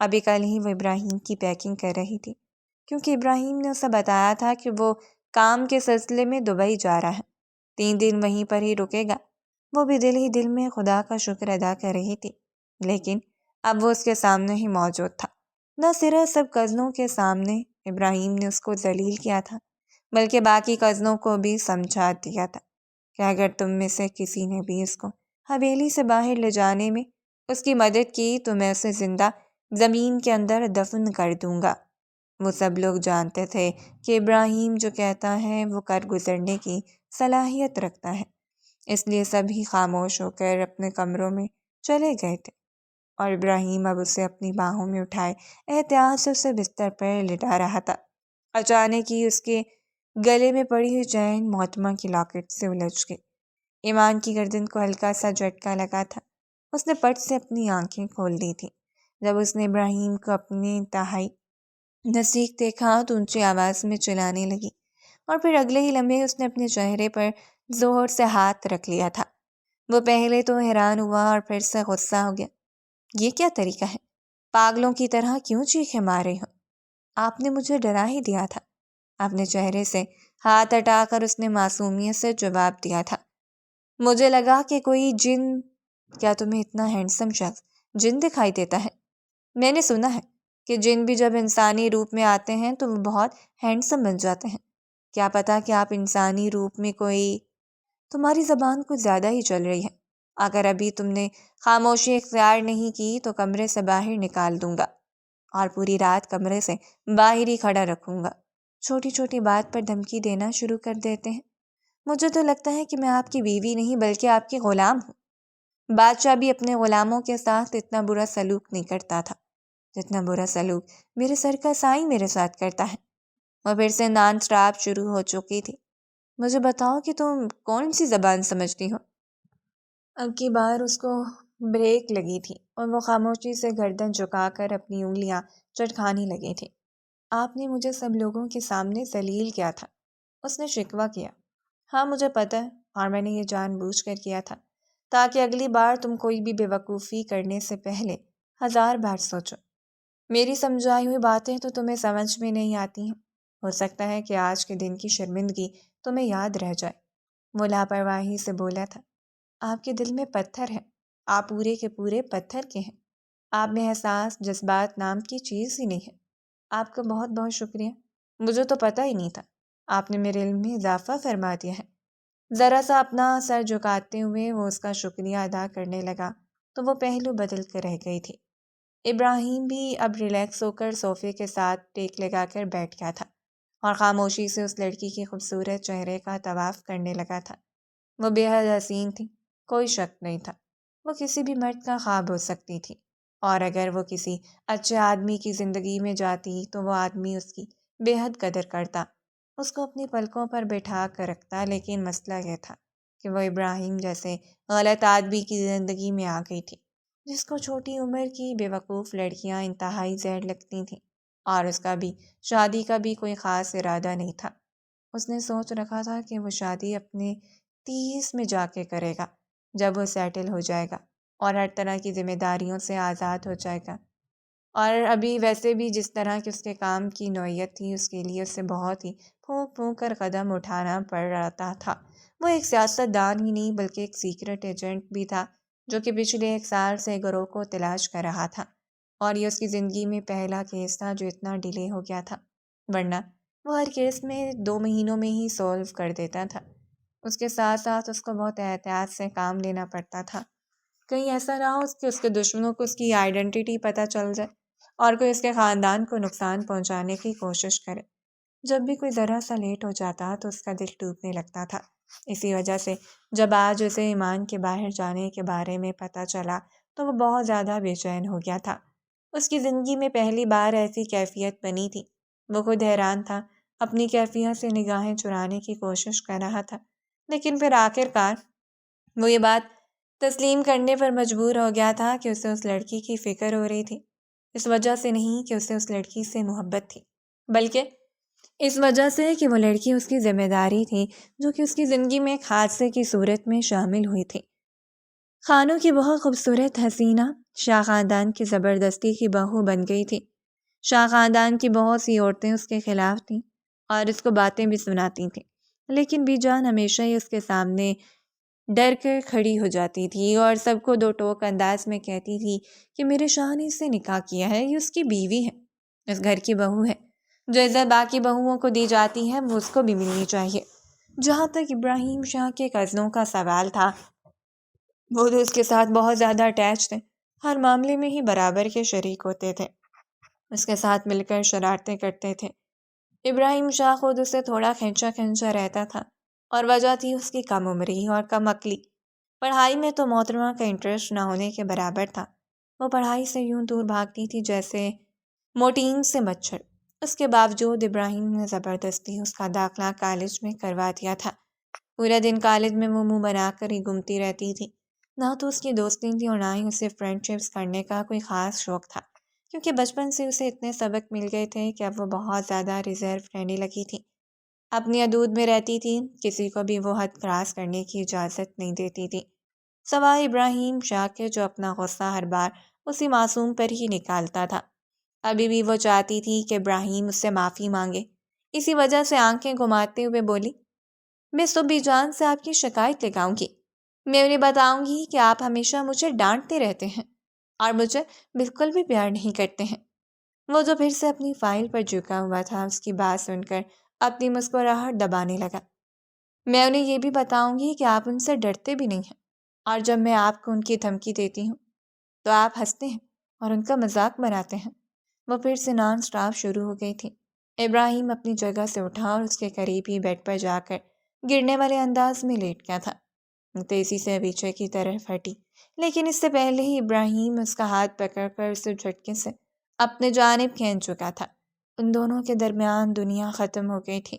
ابھی کل ہی وہ ابراہیم کی پیکنگ کر رہی تھی، کیونکہ ابراہیم نے اسے بتایا تھا کہ وہ کام کے سلسلے میں دبئی جا رہا ہے، 3 دن وہیں پر ہی رکے گا۔ وہ بھی دل ہی دل میں خدا کا شکر ادا کر رہی تھی، لیکن اب وہ اس کے سامنے ہی موجود تھا۔ نہ صرف سب کزنوں کے سامنے ابراہیم نے اس کو ذلیل کیا تھا، بلکہ باقی کزنوں کو بھی سمجھا دیا تھا کہ اگر تم میں سے کسی نے بھی اس کو حویلی سے باہر لے جانے میں اس کی مدد کی تو میں اسے زندہ زمین کے اندر دفن کر دوں گا۔ وہ سب لوگ جانتے تھے کہ ابراہیم جو کہتا ہے وہ کر گزرنے کی صلاحیت رکھتا ہے، اس لیے سبھی خاموش ہو کر اپنے کمروں میں چلے گئے تھے، اور ابراہیم اب اسے اپنی باہوں میں اٹھائے احتیاط سے اسے بستر پر لٹا رہا تھا۔ اچانک ہی اس کے گلے میں پڑی ہوئی چین محتمہ کی لاکٹ سے الجھ گئی۔ ایمان کی گردن کو ہلکا سا جھٹکا لگا تھا۔ اس نے پٹ سے اپنی آنکھیں کھول دی تھیں۔ جب اس نے ابراہیم کو اپنے انتہائی نزدیک دیکھا تو اونچی آواز میں چلانے لگی، اور پھر اگلے ہی لمحے اس نے اپنے چہرے پر زور سے ہاتھ رکھ لیا تھا۔ وہ پہلے تو حیران ہوا اور پھر سے غصہ ہو گیا۔ یہ کیا طریقہ ہے؟ پاگلوں کی طرح کیوں چیخیں مار رہے ہو؟ آپ نے مجھے ڈرا ہی دیا تھا۔ اپنے چہرے سے ہاتھ ہٹا کر اس نے معصومیت سے جواب دیا تھا، مجھے لگا کہ کوئی جن۔ کیا تمہیں اتنا ہینڈسم شخص جن دکھائی دیتا ہے؟ میں نے سنا ہے کہ جن بھی جب انسانی روپ میں آتے ہیں تو وہ بہت ہینڈسم بن جاتے ہیں۔ کیا پتا کہ آپ انسانی روپ میں کوئی… تمہاری زبان کچھ زیادہ ہی چل رہی ہے۔ اگر ابھی تم نے خاموشی اختیار نہیں کی تو کمرے سے باہر نکال دوں گا، اور پوری رات کمرے سے باہر ہی کھڑا رکھوں گا۔ چھوٹی چھوٹی بات پر دھمکی دینا شروع کر دیتے ہیں۔ مجھے تو لگتا ہے کہ میں آپ کی بیوی نہیں بلکہ آپ کی غلام ہوں۔ بادشاہ بھی اپنے غلاموں کے ساتھ اتنا برا سلوک نہیں کرتا تھا جتنا برا سلوک میرے سر کا سائیں میرے ساتھ کرتا ہے۔ وہ پھر سے نان اسٹاپ شروع ہو چکی تھی۔ مجھے بتاؤ کہ تم کون سی زبان سمجھتی ہو؟ اب کی بار اس کو بریک لگی تھی اور وہ خاموشی سے گردن جھکا کر اپنی انگلیاں چٹکانے لگی تھی۔ آپ نے مجھے سب لوگوں کے سامنے ذلیل کیا تھا، اس نے شکوہ کیا۔ ہاں مجھے پتہ ہے، اور میں نے یہ جان بوجھ کر کیا تھا تاکہ اگلی بار تم کوئی بھی بے وقوفی کرنے سے پہلے 1000 بار سوچو۔ میری سمجھائی ہوئی باتیں تو تمہیں سمجھ میں نہیں آتی ہیں۔ ہو سکتا ہے کہ آج کے دن کی شرمندگی تمہیں یاد رہ جائے۔ وہ لاپرواہی سے بولا تھا، آپ کے دل میں پتھر ہے، آپ پورے کے پورے پتھر کے ہیں۔ آپ میں احساس جذبات نام کی چیز ہی نہیں ہے۔ آپ کا بہت بہت شکریہ، مجھے تو پتہ ہی نہیں تھا، آپ نے میرے علم میں اضافہ فرما دیا ہے۔ ذرا سا اپنا سر جھکاتے ہوئے وہ اس کا شکریہ ادا کرنے لگا تو وہ پہلو بدل کر رہ گئی تھی۔ ابراہیم بھی اب ریلیکس ہو کر صوفے کے ساتھ ٹیک لگا کر بیٹھ گیا تھا اور خاموشی سے اس لڑکی کے خوبصورت چہرے کا طواف کرنے لگا تھا۔ وہ بے حد حسین تھی، کوئی شک نہیں تھا۔ وہ کسی بھی مرد کا خواب ہو سکتی تھی، اور اگر وہ کسی اچھے آدمی کی زندگی میں جاتی تو وہ آدمی اس کی بے حد قدر کرتا، اس کو اپنی پلکوں پر بٹھا کر رکھتا۔ لیکن مسئلہ یہ تھا کہ وہ ابراہیم جیسے غلط آدمی کی زندگی میں آ گئی تھی، جس کو چھوٹی عمر کی بے وقوف لڑکیاں انتہائی زہر لگتی تھیں، اور اس کا بھی شادی کا بھی کوئی خاص ارادہ نہیں تھا۔ اس نے سوچ رکھا تھا کہ وہ شادی اپنے 30 میں جا کے کرے گا، جب وہ سیٹل ہو جائے گا اور ہر طرح کی ذمہ داریوں سے آزاد ہو جائے گا۔ اور ابھی ویسے بھی جس طرح کی اس کے کام کی نوعیت تھی، اس کے لیے اسے بہت ہی پھونک پھونک کر قدم اٹھانا پڑ رہا تھا۔ وہ ایک سیاست دان ہی نہیں بلکہ ایک سیکرٹ ایجنٹ بھی تھا، جو کہ پچھلے 1 سال سے گروہ کو تلاش کر رہا تھا، اور یہ اس کی زندگی میں پہلا کیس تھا جو اتنا ڈیلے ہو گیا تھا، ورنہ وہ ہر کیس میں 2 مہینوں میں ہی سولو کر دیتا تھا۔ اس کے ساتھ ساتھ اس کو بہت احتیاط سے کام لینا پڑتا تھا، کہیں ایسا نہ ہو کہ اس کے دشمنوں کو اس کی آئیڈینٹی پتہ چل جائے اور کوئی اس کے خاندان کو نقصان پہنچانے کی کوشش کرے۔ جب بھی کوئی ذرا سا لیٹ ہو جاتا تو اس کا دل ٹوٹنے لگتا تھا۔ اسی وجہ سے جب آج اسے ایمان کے باہر جانے کے بارے میں پتہ چلا تو وہ بہت زیادہ بے چین ہو گیا تھا۔ اس کی زندگی میں پہلی بار ایسی کیفیت بنی تھی۔ وہ خود حیران تھا، اپنی کیفیت سے نگاہیں چرانے کی کوشش کر رہا تھا، لیکن پھر آخر کار وہ یہ بات تسلیم کرنے پر مجبور ہو گیا تھا کہ اسے اس لڑکی کی فکر ہو رہی تھی۔ اس وجہ سے نہیں کہ اسے اس لڑکی سے محبت تھی، بلکہ اس وجہ سے کہ وہ لڑکی اس کی ذمہ داری تھی، جو کہ اس کی زندگی میں ایک حادثے کی صورت میں شامل ہوئی تھی۔ خانوں کی بہت خوبصورت حسینہ شاہ خاندان کی زبردستی کی بہو بن گئی تھی۔ شاہ خاندان کی بہت سی عورتیں اس کے خلاف تھیں اور اس کو باتیں بھی سناتی تھیں، لیکن بی جان ہمیشہ ہی اس کے سامنے ڈر کر کھڑی ہو جاتی تھی اور سب کو دو ٹوک انداز میں کہتی تھی کہ میرے شاہ نے اس سے نکاح کیا ہے، یہ اس کی بیوی ہے، اس گھر کی بہو ہے، جو عزت باقی بہوؤں کو دی جاتی ہے وہ اس کو بھی ملنی چاہیے۔ جہاں تک ابراہیم شاہ کے کزنوں کا سوال تھا، وہ تو اس کے ساتھ بہت زیادہ اٹیچ تھے، ہر معاملے میں ہی برابر کے شریک ہوتے تھے، اس کے ساتھ مل کر شرارتیں کرتے تھے۔ ابراہیم شاہ خود اسے تھوڑا کھینچا کھینچا رہتا تھا، اور وجہ تھی اس کی کم عمری اور کم عقلی۔ پڑھائی میں تو محترمہ کا انٹرسٹ نہ ہونے کے برابر تھا، وہ پڑھائی سے یوں دور بھاگتی تھی جیسے موٹین سے مچھر۔ اس کے باوجود ابراہیم نے زبردستی اس کا داخلہ کالج میں کروا دیا تھا۔ پورا دن کالج میں وہ منہ بنا کر ہی گھومتی رہتی تھی، نہ تو اس کی دوستی تھی اور نہ ہی اسے فرینڈ شپس کرنے کا کوئی خاص شوق تھا، کیونکہ بچپن سے اسے اتنے سبق مل گئے تھے کہ اب وہ بہت زیادہ ریزرو رہنے لگی تھی، اپنی حدود میں رہتی تھی، کسی کو بھی وہ حد کراس کرنے کی اجازت نہیں دیتی تھی، سوائے ابراہیم شاہ کے جو اپنا غصہ ہر بار اسی معصوم پر ہی نکالتا تھا۔ ابھی بھی وہ چاہتی تھی کہ ابراہیم اس سے معافی مانگے، اسی وجہ سے آنکھیں گھماتے ہوئے بولی، میں صبح جان سے آپ کی شکایت لگاؤں گی، میں انہیں بتاؤں گی کہ آپ ہمیشہ مجھے ڈانٹتے رہتے ہیں اور مجھے بالکل بھی پیار نہیں کرتے ہیں۔ وہ جو پھر سے اپنی فائل پر جھکا ہوا تھا، اس کی بات سن کر اپنی مسکراہٹ دبانے لگا۔ میں انہیں یہ بھی بتاؤں گی کہ آپ ان سے ڈرتے بھی نہیں ہیں، اور جب میں آپ کو ان کی دھمکی دیتی ہوں تو آپ ہنستے ہیں اور ان کا مذاق بناتے ہیں۔ وہ پھر سے نان سٹاپ شروع ہو گئی تھی۔ ابراہیم اپنی جگہ سے اٹھا اور اس کے قریب ہی بیڈ پر جا کر گرنے والے انداز میں لیٹ گیا تھا۔ تیزی سے پیچھے کی طرف ہٹی، لیکن اس سے پہلے ہی ابراہیم اس کا ہاتھ پکڑ کر اسے جھٹکے سے اپنے جانب کھینچ چکا تھا۔ ان دونوں کے درمیان دنیا ختم ہو گئی تھی۔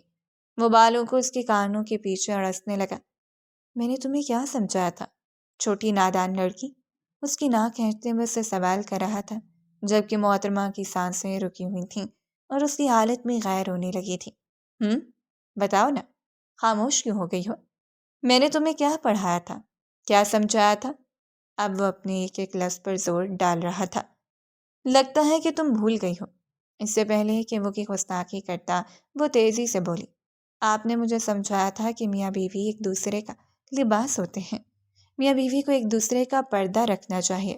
وہ بالوں کو اس کے کانوں کے پیچھے اڑسنے لگا۔ میں نے تمہیں کیا سمجھایا تھا، چھوٹی نادان لڑکی؟ اس کی ناک کھینچتے ہوئے اسے سوال کر رہا تھا، جبکہ محترمہ کی سانسیں رکی ہوئی تھیں اور اس کی حالت میں غیر ہونے لگی تھی۔ بتاؤ نا، خاموش کیوں ہو گئی ہو؟ میں نے تمہیں کیا پڑھایا تھا، کیا سمجھایا تھا؟ اب وہ اپنے ایک ایک لفظ پر زور ڈال رہا تھا۔ لگتا ہے کہ تم بھول گئی ہو۔ اس سے پہلے کہ وہ کی گستاخی کرتا، وہ تیزی سے بولی، آپ نے مجھے سمجھایا تھا کہ میاں بیوی ایک دوسرے کا لباس ہوتے ہیں، میاں بیوی کو ایک دوسرے کا پردہ رکھنا چاہیے۔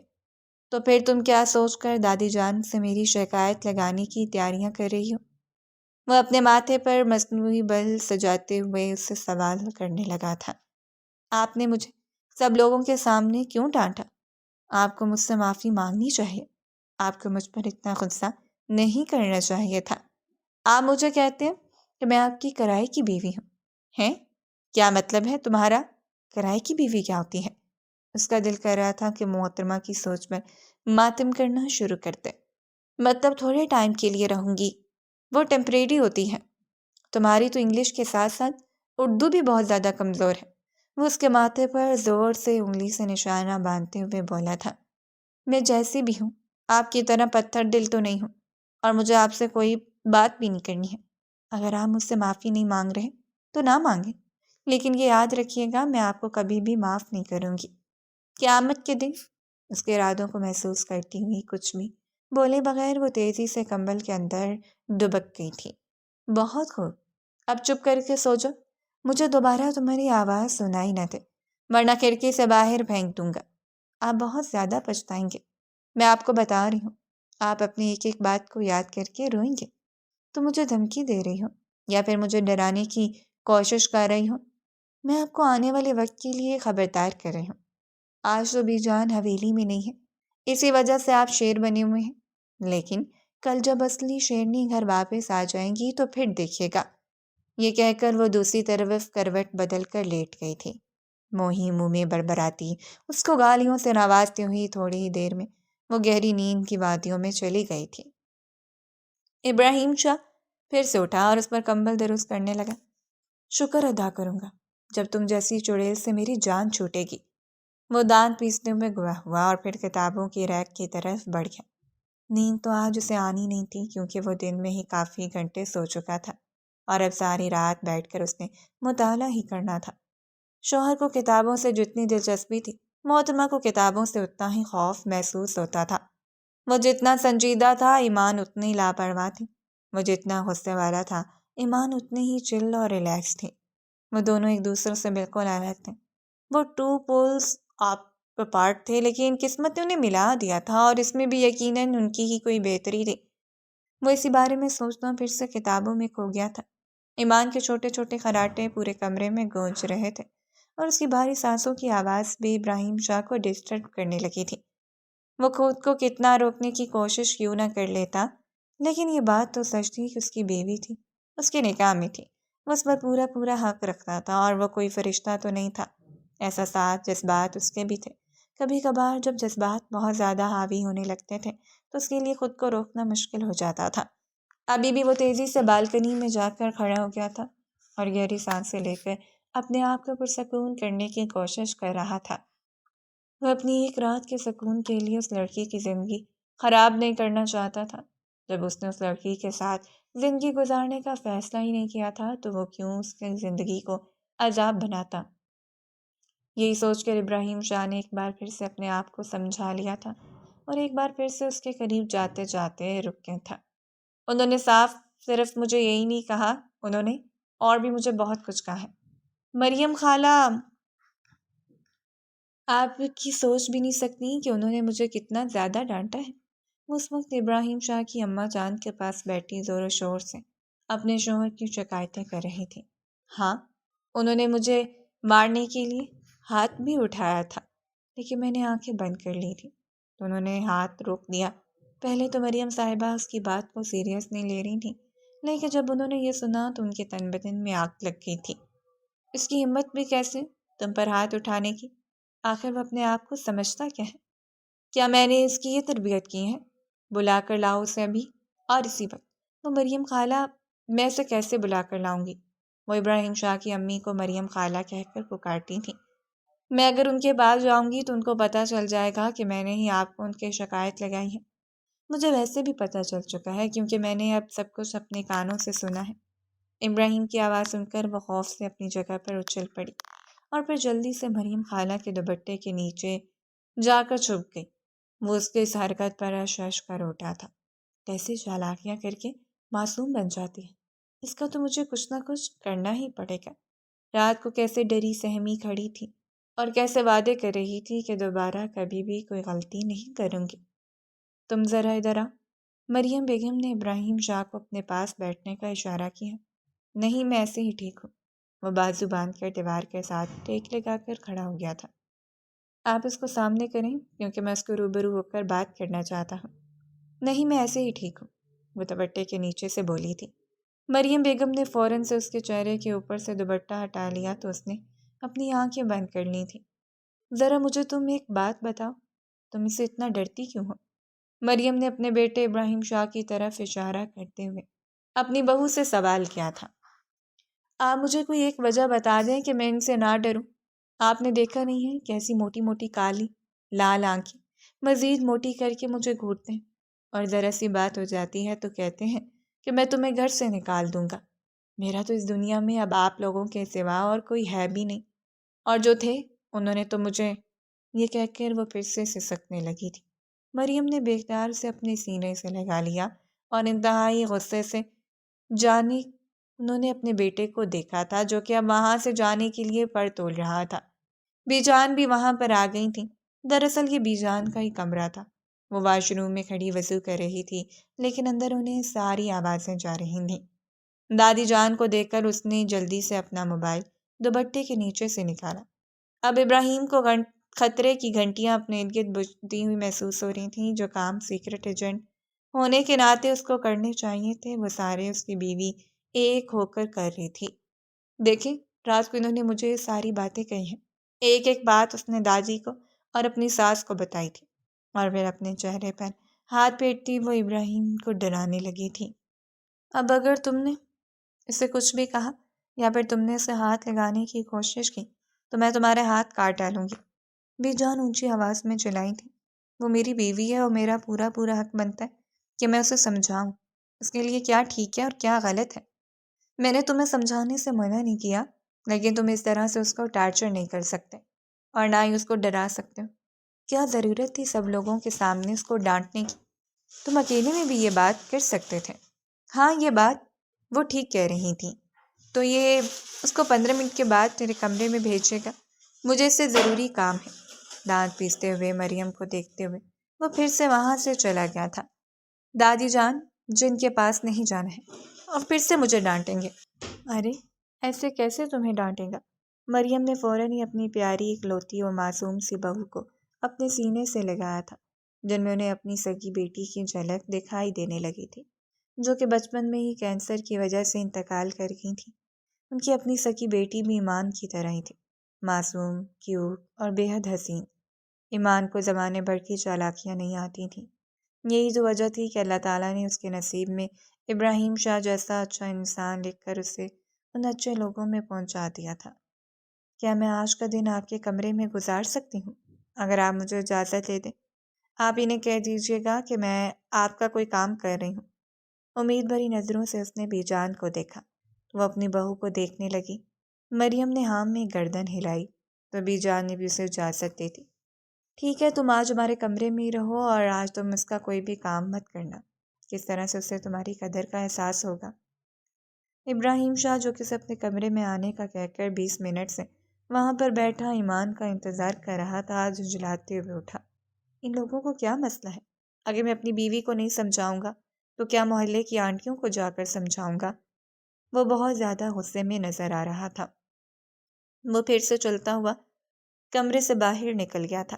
تو پھر تم کیا سوچ کر دادی جان سے میری شکایت لگانے کی تیاریاں کر رہی ہو؟ وہ اپنے ماتھے پر مصنوعی بل سجاتے ہوئے اس سے سوال کرنے لگا تھا۔ آپ نے مجھے سب لوگوں کے سامنے کیوں ڈانٹا؟ آپ کو مجھ سے معافی مانگنی چاہیے، آپ کو مجھ پر اتنا غصہ نہیں کرنا چاہیے تھا۔ آپ مجھے کہتے ہیں کہ میں آپ کی کرائے کی بیوی ہوں، ہیں؟ کیا مطلب ہے تمہارا؟ کرائے کی بیوی کیا ہوتی ہے؟ اس کا دل کر رہا تھا کہ محترمہ کی سوچ پر ماتم کرنا شروع کر دے۔ مطلب تھوڑے ٹائم کے لیے رہوں گی، وہ ٹیمپریری ہوتی ہے۔ تمہاری تو انگلش کے ساتھ ساتھ اردو بھی بہت زیادہ کمزور ہے۔ وہ اس کے ماتھے پر زور سے انگلی سے نشانہ باندھتے ہوئے بولا تھا، میں جیسی بھی ہوں، آپ کی طرح پتھر دل تو نہیں ہوں، اور مجھے آپ سے کوئی بات بھی نہیں کرنی ہے۔ اگر آپ مجھ سے معافی نہیں مانگ رہے تو نہ مانگیں، لیکن یہ یاد رکھیے گا میں آپ کو کبھی بھی معاف نہیں کروں گی۔ قیامت کے دن؟ اس کے ارادوں کو محسوس کرتی ہوئی کچھ بھی بولے بغیر وہ تیزی سے کمبل کے اندر دبک گئی تھی۔ بہت خوب، اب چپ کر کے سو جاؤ، مجھے دوبارہ تمہاری آواز سنائی نہ دے، ورنہ کھڑکی سے باہر پھینک دوں گا۔ آپ بہت زیادہ پچھتائیں گے، میں آپ کو بتا رہی ہوں۔ آپ اپنی ایک ایک بات کو یاد کر کے روئیں گے۔ تو مجھے دھمکی دے رہی ہو یا پھر مجھے ڈرانے کی کوشش کر رہی ہو؟ میں آپ کو آنے والے وقت کے لیے خبردار کر رہی ہوں۔ آج تو بی جان حویلی میں نہیں ہے، اسی وجہ سے آپ شیر بنے ہوئے ہیں، لیکن کل جب اصلی شیرنی گھر واپس آ جائیں گی تو پھر دیکھیے گا۔ یہ کہہ کر وہ دوسری طرف کروٹ بدل کر لیٹ گئی تھی۔ موہی منہ میں بڑبڑاتی، اس کو گالیوں سے نوازتی ہوئی تھوڑی ہی دیر میں وہ گہری نیند کی وادیوں میں چلی گئی تھی۔ ابراہیم شاہ پھر سے اٹھا اور اس پر کمبل درست کرنے لگا۔ شکر ادا کروں گا جب تم جیسی چڑیل سے میری جان چھوٹے گی۔ وہ دانت پیستے ہوئے گوا ہوا اور پھر کتابوں کی ریک کی طرف بڑھ گیا۔ نیند تو آج اسے آنی نہیں تھی، کیونکہ وہ دن میں ہی کافی گھنٹے سو چکا تھا اور اب ساری رات بیٹھ کر اس نے مطالعہ ہی کرنا تھا۔ شوہر کو کتابوں سے جتنی دلچسپی تھی محترمہ کو کتابوں سے اتنا ہی خوف محسوس ہوتا تھا۔ وہ جتنا سنجیدہ تھا، ایمان اتنی لاپرواہ تھی۔ وہ جتنا غصے والا تھا، ایمان اتنی ہی چل اور ریلیکس تھی۔ وہ دونوں ایک دوسرے سے بالکل الگ تھے۔ وہ ٹو پولز اپارٹ تھے، لیکن قسمت نے انہیں ملا دیا تھا، اور اس میں بھی یقیناً ان کی ہی کوئی بہتری تھی۔ وہ اسی بارے میں سوچنا پھر سے کتابوں میں کھو گیا تھا۔ ایمان کے چھوٹے چھوٹے خراٹے پورے کمرے میں گونج رہے تھے، اور اس کی بھاری سانسوں کی آواز بھی ابراہیم شاہ کو ڈسٹرب کرنے لگی تھی۔ وہ خود کو کتنا روکنے کی کوشش کیوں نہ کر لیتا، لیکن یہ بات تو سچ تھی کہ اس کی بیوی تھی، اس کے نکاح میں تھی۔ وہ اس پر پورا پورا حق رکھتا تھا، اور وہ کوئی فرشتہ تو نہیں تھا۔ احساسات، جذبات اس کے بھی تھے۔ کبھی کبھار جب جذبات بہت زیادہ حاوی ہونے لگتے تھے تو اس کے لیے خود کو روکنا مشکل ہو جاتا تھا۔ ابھی بھی وہ تیزی سے بالکنی میں جا کر کھڑا ہو گیا تھا اور گہری سانسیں لے کر اپنے آپ کو پرسکون کرنے کی کوشش کر رہا تھا۔ وہ اپنی ایک رات کے سکون کے لیے اس لڑکی کی زندگی خراب نہیں کرنا چاہتا تھا۔ جب اس نے اس لڑکی کے ساتھ زندگی گزارنے کا فیصلہ ہی نہیں کیا تھا تو وہ کیوں اس کی زندگی کو عذاب بناتا؟ یہی سوچ کر ابراہیم شاہ نے ایک بار پھر سے اپنے آپ کو سمجھا لیا تھا، اور ایک بار پھر سے اس کے قریب جاتے جاتے رک گیا تھا۔ انہوں نے صرف مجھے یہی نہیں کہا، انہوں نے اور بھی مجھے بہت کچھ کہا ہے۔ مریم خالہ، آپ کی سوچ بھی نہیں سکتی کہ انہوں نے مجھے کتنا زیادہ ڈانٹا ہے۔ وہ اس وقت ابراہیم شاہ کی اماں جان کے پاس بیٹھی زور و شور سے اپنے شوہر کی شکایتیں کر رہی تھی۔ ہاں، انہوں نے مجھے مارنے کے لیے ہاتھ بھی اٹھایا تھا، لیکن میں نے آنکھیں بند کر لی تھی تو انہوں نے ہاتھ روک دیا۔ پہلے تو مریم صاحبہ اس کی بات کو سیریس نہیں لے رہی تھیں، لیکن جب انہوں نے یہ سنا تو ان کے تن بدن میں آگ لگ گئی تھی۔ اس کی ہمت بھی کیسے تم پر ہاتھ اٹھانے کی؟ آخر وہ اپنے آپ کو سمجھتا کیا ہے؟ کیا میں نے اس کی یہ تربیت کی ہے؟ بلا کر لاؤ اسے ابھی اور اسی وقت۔ وہ مریم خالہ، میں اسے کیسے بلا کر لاؤں گی؟ وہ ابراہیم شاہ کی امی کو مریم خالہ کہہ کر پکارتی تھیں۔ میں اگر ان کے پاس جاؤں گی تو ان کو پتہ چل جائے گا کہ میں نے ہی آپ کو ان کی شکایت لگائی ہے۔ مجھے ویسے بھی پتہ چل چکا ہے، کیونکہ میں نے اب سب کچھ اپنے کانوں سے سنا ہے۔ ابراہیم کی آواز سن کر وہ خوف سے اپنی جگہ پر اچھل پڑی، اور پھر جلدی سے مریم خالہ کے دوپٹے کے نیچے جا کر چھپ گئی۔ وہ اس کے اس حرکت پر اشش کر اٹھا تھا۔ کیسے چالاکیاں کر کے معصوم بن جاتی ہے، اس کا تو مجھے کچھ نہ کچھ کرنا ہی پڑے گا۔ رات کو کیسے ڈری سہمی کھڑی تھی اور کیسے وعدے کر رہی تھی کہ دوبارہ کبھی بھی کوئی غلطی نہیں کروں گی۔ تم ذرا ادھر آ۔ مریم بیگم نے ابراہیم شاہ کو اپنے پاس بیٹھنے کا اشارہ کیا۔ نہیں، میں ایسے ہی ٹھیک ہوں۔ وہ بازو باندھ کر دیوار کے ساتھ ٹیک لگا کر کھڑا ہو گیا تھا۔ آپ اس کو سامنے کریں، کیونکہ میں اس کو روبرو ہو کر بات کرنا چاہتا ہوں۔ نہیں، میں ایسے ہی ٹھیک ہوں، وہ دوپٹے کے نیچے سے بولی تھی۔ مریم بیگم نے فوراً سے اس کے چہرے کے اوپر سے دوپٹہ ہٹا لیا تو اس نے اپنی آنکھیں بند کر لی تھیں۔ ذرا مجھے تم ایک بات بتاؤ، تم اسے اتنا ڈرتی کیوں ہو؟ مریم نے اپنے بیٹے ابراہیم شاہ کی طرف اشارہ کرتے ہوئے اپنی بہو سے سوال کیا تھا۔ آپ مجھے کوئی ایک وجہ بتا دیں کہ میں ان سے نہ ڈروں۔ آپ نے دیکھا نہیں ہے کیسی موٹی موٹی کالی لال آنکھیں مزید موٹی کر کے مجھے گھورتے ہیں، اور ذرا سی بات ہو جاتی ہے تو کہتے ہیں کہ میں تمہیں گھر سے نکال دوں گا۔ میرا تو اس دنیا میں اب آپ لوگوں کے سوا اور کوئی ہے بھی نہیں، اور جو تھے انہوں نے تو مجھے… یہ کہہ کر وہ پھر سے سسکنے لگی تھی۔ مریم نے بے اختیار سے اپنے سینے سے لگا لیا اور انتہائی غصے سے جانے انہوں نے اپنے بیٹے کو دیکھا تھا، جو کہ اب وہاں سے جانے کے لیے پر تول رہا تھا۔ بی جان بھی وہاں پر آ گئی تھیں۔ دراصل یہ بی جان کا ہی کمرہ تھا۔ وہ واش روم میں کھڑی وضو کر رہی تھی، لیکن اندر انہیں ساری آوازیں جا رہی تھیں۔ دادی جان کو دیکھ کر اس نے جلدی سے اپنا موبائل دوپٹے کے نیچے سے نکالا۔ اب ابراہیم کو خطرے کی گھنٹیاں اپنے ارد گرد بجتی ہوئی محسوس ہو رہی تھیں۔ جو کام سیکرٹ ایجنٹ ہونے کے ناطے اس کو کرنے چاہیے تھے، وہ سارے اس کی بیوی ایک ہو کر کر رہی تھی۔ دیکھیں، رات کو انہوں نے مجھے یہ ساری باتیں کہی ہیں۔ ایک ایک بات اس نے دادی کو اور اپنی ساس کو بتائی تھی، اور پھر اپنے چہرے پر ہاتھ پھیرتی وہ ابراہیم کو ڈرانے لگی تھی۔ اب اگر تم نے اسے کچھ بھی کہا یا پھر تم نے اسے ہاتھ لگانے کی کوشش کی تو میں تمہارے ہاتھ کاٹ ڈالوں گی، بی جان اونچی آواز میں چلائی تھی۔ وہ میری بیوی ہے اور میرا پورا پورا حق بنتا ہے کہ میں اسے سمجھاؤں، اس کے لیے کیا ٹھیک ہے اور کیا غلط ہے۔ میں نے تمہیں سمجھانے سے منع نہیں کیا، لیکن تم اس طرح سے اس کو ٹارچر نہیں کر سکتے۔ اور نہ ہی اس کو ڈرا سکتے ہو۔ کیا ضرورت تھی سب لوگوں کے سامنے اس کو ڈانٹنے کی؟ تم اکیلے میں بھی یہ بات کر سکتے تھے۔ ہاں، یہ بات وہ ٹھیک کہہ رہی تھیں۔ تو یہ اس کو 15 منٹ کے بعد تیرے کمرے میں بھیجے گا، مجھے اس سے ضروری کام ہے۔ دانت پیستے ہوئے مریم کو دیکھتے ہوئے وہ پھر سے وہاں سے چلا گیا تھا۔ دادی جان، جن کے پاس نہیں جانا ہے، اور پھر سے مجھے ڈانٹیں گے۔ ارے ایسے کیسے تمہیں ڈانٹے گا؟ مریم نے فوراً ہی اپنی پیاری اکلوتی اور معصوم سی بہو کو اپنے سینے سے لگایا تھا، جن میں انہیں اپنی سگی بیٹی کی جھلک دکھائی دینے لگی تھی، جو کہ بچپن میں ہی کینسر کی وجہ سے انتقال کر گئی تھی۔ ان کی اپنی سکی بیٹی بھی ایمان کی طرح ہی تھی، معصوم، کیوٹ اور بے حد حسین۔ ایمان کو زمانے بھر کی چالاکیاں نہیں آتی تھیں۔ یہی تو وجہ تھی کہ اللہ تعالیٰ نے اس کے نصیب میں ابراہیم شاہ جیسا اچھا انسان لکھ کر اسے ان اچھے لوگوں میں پہنچا دیا تھا۔ کیا میں آج کا دن آپ کے کمرے میں گزار سکتی ہوں؟ اگر آپ مجھے اجازت دے دیں۔ آپ انہیں کہہ دیجیے گا کہ میں آپ کا کوئی کام کر رہی ہوں۔ امید بھری نظروں سے اس نے بی جان کو دیکھا۔ وہ اپنی بہو کو دیکھنے لگی۔ مریم نے ہاں میں گردن ہلائی تو بی جان نے بھی اسے اجازت دے دی۔ ٹھیک ہے، تم آج ہمارے کمرے میں ہی رہو، اور آج تم اس کا کوئی بھی کام مت کرنا۔ کس طرح سے اسے تمہاری قدر کا احساس ہوگا۔ ابراہیم شاہ، جو کہ اپنے کمرے میں آنے کا کہہ کر 20 منٹ سے وہاں پر بیٹھا ایمان کا انتظار کر رہا تھا، جھنجھلاتے ہوئے اٹھا۔ ان لوگوں کو کیا مسئلہ ہے؟ اگر میں اپنی بیوی کو نہیں سمجھاؤں گا تو کیا محلے کی آنٹیوں کو جا کر سمجھاؤں گا؟ وہ بہت زیادہ غصے میں نظر آ رہا تھا۔ وہ پھر سے چلتا ہوا کمرے سے باہر نکل گیا تھا۔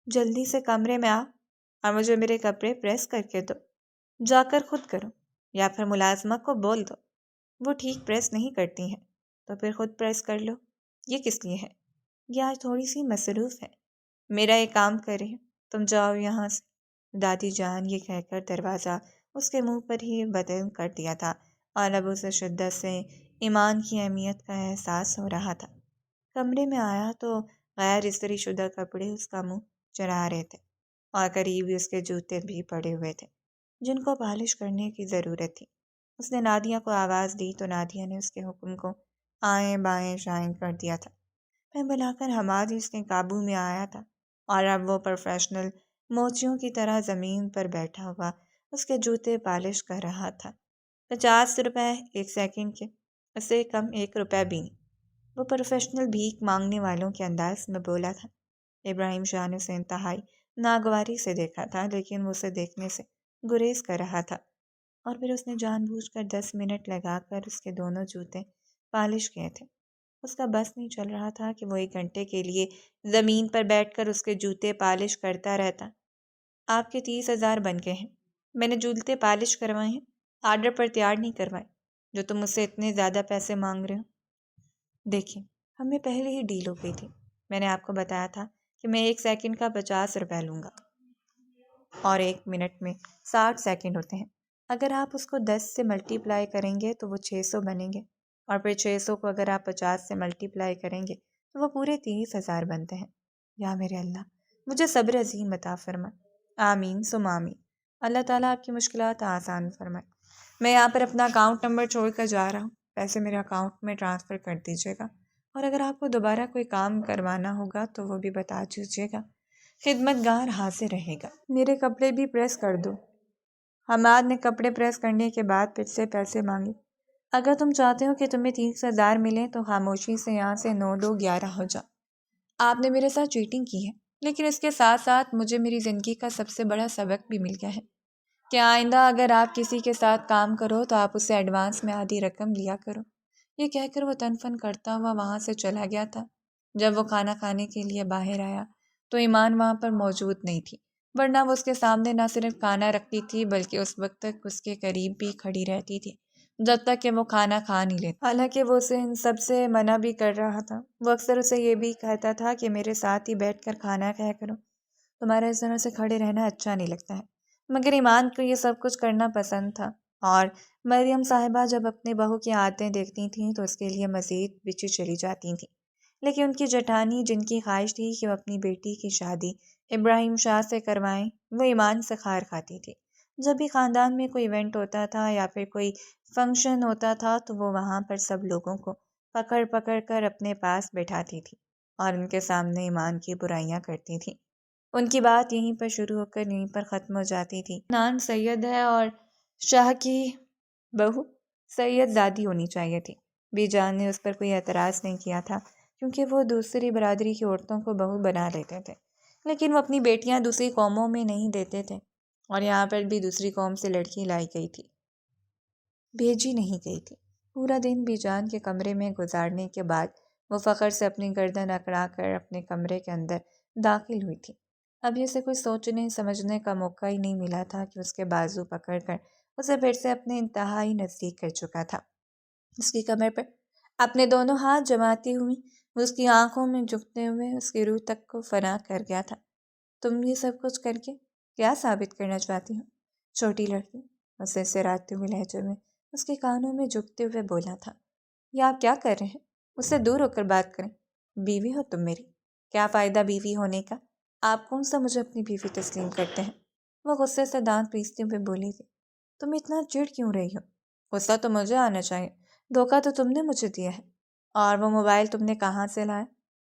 جلدی سے کمرے میں آ اور مجھے میرے کپڑے پریس کر کے دو۔ جا کر خود کرو یا پھر ملازمہ کو بول دو، وہ ٹھیک پریس نہیں کرتی ہیں، تو پھر خود پریس کر لو۔ یہ کس لیے ہے؟ یہ آج تھوڑی سی مصروف ہے، میرا یہ کام کر رہی ہوں، تم جاؤ یہاں سے۔ دادی جان، یہ کہہ کر دروازہ اس کے منہ پر ہی بند کر دیا تھا، اور اب اسے شدت سے ایمان کی اہمیت کا احساس ہو رہا تھا۔ کمرے میں آیا تو غیر استری شدہ کپڑے اس کا منہ چڑھا رہے تھے، اور قریب ہی اس کے جوتے بھی پڑے ہوئے تھے جن کو پالش کرنے کی ضرورت تھی۔ اس نے نادیہ کو آواز دی تو نادیہ نے اس کے حکم کو آئیں بائیں شائیں کر دیا تھا۔ میں بلا کر حماد اس کے قابو میں آیا تھا، اور اب وہ پروفیشنل موچیوں کی طرح زمین پر بیٹھا ہوا اس کے جوتے پالش کر رہا تھا۔ 50 روپے 1 سیکنڈ کے، اس سے کم 1 روپے بھی نہیں، وہ پروفیشنل بھیک مانگنے والوں کے انداز میں بولا تھا۔ ابراہیم شاہ نے اسے انتہائی ناگواری سے دیکھا تھا، لیکن وہ اسے دیکھنے سے گریز کر رہا تھا، اور پھر اس نے جان بوجھ کر 10 منٹ لگا کر اس کے دونوں جوتے پالش کیے تھے۔ اس کا بس نہیں چل رہا تھا کہ وہ 1 گھنٹے کے لیے زمین پر بیٹھ کر اس کے جوتے پالش کرتا رہتا۔ آپ کے 30,000 بن گئے ہیں۔ میں نے جوتے پالش کروائے ہیں، آرڈر پر تیار نہیں کروائے، جو تم مجھ سے اتنے زیادہ پیسے مانگ رہے ہو۔ دیکھیں، ہمیں پہلے ہی ڈیل ہو گئی تھی۔ میں نے آپ کو بتایا تھا کہ میں 1 سیکنڈ کا 50 روپے لوں گا، اور 1 منٹ میں 60 سیکنڈ ہوتے ہیں۔ اگر آپ اس کو 10 سے ملٹی پلائی کریں گے تو وہ 600 بنیں گے، اور پھر 600 کو اگر آپ 50 سے ملٹی پلائی کریں گے تو وہ پورے 30,000 بنتے ہیں۔ یا میرے اللہ، مجھے صبر عظیم عطا فرمائے۔ آمین ثم آمین۔ اللہ تعالیٰ آپ کی مشکلات آسان فرمائے۔ میں یہاں پر اپنا اکاؤنٹ نمبر چھوڑ کر جا رہا ہوں، پیسے میرے اکاؤنٹ میں ٹرانسفر کر دیجیے گا، اور اگر آپ کو دوبارہ کوئی کام کروانا ہوگا تو وہ بھی بتا دیجیے گا، خدمت گار حاضر رہے گا۔ میرے کپڑے بھی پریس کر دو۔ حماد نے کپڑے پریس کرنے کے بعد پھر سے پیسے مانگے۔ اگر تم چاہتے ہو کہ تمہیں 30,000 ملیں تو خاموشی سے یہاں سے 9 2 11 ہو جا۔ آپ نے میرے ساتھ چیٹنگ کی ہے، لیکن اس کے ساتھ ساتھ مجھے میری زندگی کا سب سے بڑا سبق بھی مل گیا ہے کہ آئندہ اگر آپ کسی کے ساتھ کام کرو تو آپ اس سے ایڈوانس میں آدھی رقم لیا کرو۔ یہ کہہ کر وہ تن فن کرتا ہوا وہاں سے چلا گیا تھا۔ جب وہ کھانا کھانے کے لیے باہر آیا تو ایمان وہاں پر موجود نہیں تھی، ورنہ وہ اس کے سامنے نہ صرف کھانا رکھتی تھی بلکہ اس وقت تک اس کے قریب بھی کھڑی رہتی تھی جب تک کہ وہ کھانا کھا نہیں لیتا۔ حالانکہ وہ اسے ان سب سے منع بھی کر رہا تھا۔ وہ اکثر اسے یہ بھی کہتا تھا کہ میرے ساتھ ہی بیٹھ کر کھانا کھایا کرو، تمہارا اس طرح سے کھڑے رہنا اچھا نہیں لگتا ہے۔ مگر ایمان کو یہ سب کچھ کرنا پسند تھا، اور مریم صاحبہ جب اپنے بہو کی عادتیں دیکھتی تھیں تو اس کے لیے مزید بچی چلی جاتی تھیں۔ لیکن ان کی جٹھانی، جن کی خواہش تھی کہ وہ اپنی بیٹی کی شادی ابراہیم شاہ سے کروائیں، وہ ایمان سے خیر کھاتی تھی۔ جب بھی خاندان میں کوئی ایونٹ ہوتا تھا یا پھر کوئی فنکشن ہوتا تھا تو وہ وہاں پر سب لوگوں کو پکڑ پکڑ کر اپنے پاس بٹھاتی تھی، اور ان کے سامنے ایمان کی برائیاں کرتی تھی۔ ان کی بات یہیں پر شروع ہو کر یہیں پر ختم ہو جاتی تھی۔ نان سید ہے اور شاہ کی بہو سید زادی ہونی چاہیے تھی۔ بی جان نے اس پر کوئی اعتراض نہیں کیا تھا کیونکہ وہ دوسری برادری کی عورتوں کو بہو بنا لیتے تھے، لیکن وہ اپنی بیٹیاں دوسری قوموں میں نہیں دیتے تھے، اور یہاں پر بھی دوسری قوم سے لڑکی لائی گئی تھی، بھیجی نہیں گئی تھی۔ پورا دن بی جان کے کمرے میں گزارنے کے بعد وہ فخر سے اپنی گردن اکڑا کر اپنے کمرے کے اندر داخل ہوئی تھی۔ ابھی اسے کوئی سوچنے سمجھنے کا موقع ہی نہیں ملا تھا کہ اس کے بازو پکڑ کر اسے پھر سے اپنے انتہائی نزدیک کر چکا تھا۔ اس کی کمر پر اپنے دونوں ہاتھ جماتی ہوئی وہ اس کی آنکھوں میں جھکتے ہوئے اس کی روح تک کو فنا کر گیا تھا۔ تم یہ سب کچھ کر کے کیا ثابت کرنا چاہتی ہو چھوٹی لڑکی؟ اسے سراتے ہوئے لہجے میں اس کے کانوں میں جھکتے ہوئے بولا تھا۔ یہ آپ کیا کر رہے ہیں؟ اس سے دور ہو کر بات کریں۔ بیوی ہو تم میری، کیا فائدہ بیوی ہونے کا؟ آپ کون سا مجھے اپنی بیوی تسلیم کرتے ہیں؟ وہ غصے سے دانت پیستے ہوئے بولی تھی۔ تم اتنا چڑ کیوں رہی ہو؟ غصہ تو مجھے آنا چاہیے، دھوکہ تو تم نے مجھے دیا ہے۔ اور وہ موبائل تم نے کہاں سے لایا؟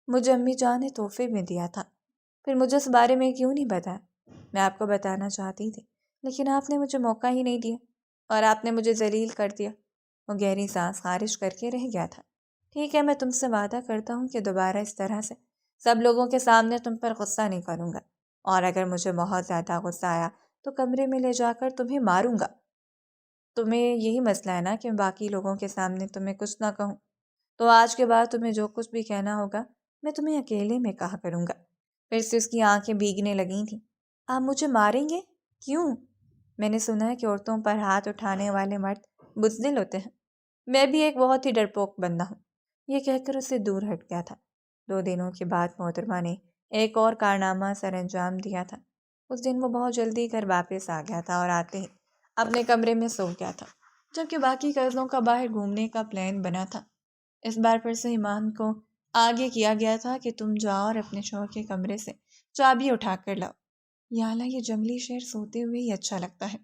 مجھے امی جان نے تحفے میں دیا تھا۔ پھر مجھے اس بارے میں کیوں نہیں بتایا؟ میں آپ کو بتانا چاہتی تھی لیکن آپ نے مجھے موقع ہی نہیں دیا اور آپ نے مجھے ذلیل کر دیا۔ وہ گہری سانس خارج کر کے رہ گیا تھا۔ ٹھیک ہے، میں تم سے وعدہ کرتا ہوں کہ دوبارہ اس طرح سے سب لوگوں کے سامنے تم پر غصہ نہیں کروں گا، اور اگر مجھے بہت زیادہ غصہ آیا تو کمرے میں لے جا کر تمہیں ماروں گا۔ تمہیں یہی مسئلہ ہے نا کہ باقی لوگوں کے سامنے تمہیں کچھ نہ کہوں، تو آج کے بعد تمہیں جو کچھ بھی کہنا ہوگا میں تمہیں اکیلے میں کہا کروں گا۔ پھر سے اس کی آنکھیں بھیگنے لگی تھیں۔ آپ مجھے ماریں گے؟ کیوں؟ میں نے سنا ہے کہ عورتوں پر ہاتھ اٹھانے والے مرد بزدل ہوتے ہیں۔ میں بھی ایک بہت ہی ڈرپوک بندہ ہوں۔ یہ کہہ کر اسے دور ہٹ گیا تھا۔ 2 دنوں کے بعد محترمہ نے ایک اور کارنامہ سر انجام دیا تھا۔ اس دن وہ بہت جلدی گھر واپس آ گیا تھا اور آتے ہی اپنے کمرے میں سو گیا تھا، جبکہ باقی کزنوں کا باہر گھومنے کا پلان بنا تھا۔ اس بار پھر سے ایمان کو آگے کیا گیا تھا کہ تم جاؤ اور اپنے شوہر کے کمرے سے چابی اٹھا کر لاؤ۔ یا اللہ، یہ جنگلی شیر سوتے ہوئے ہی اچھا لگتا ہے،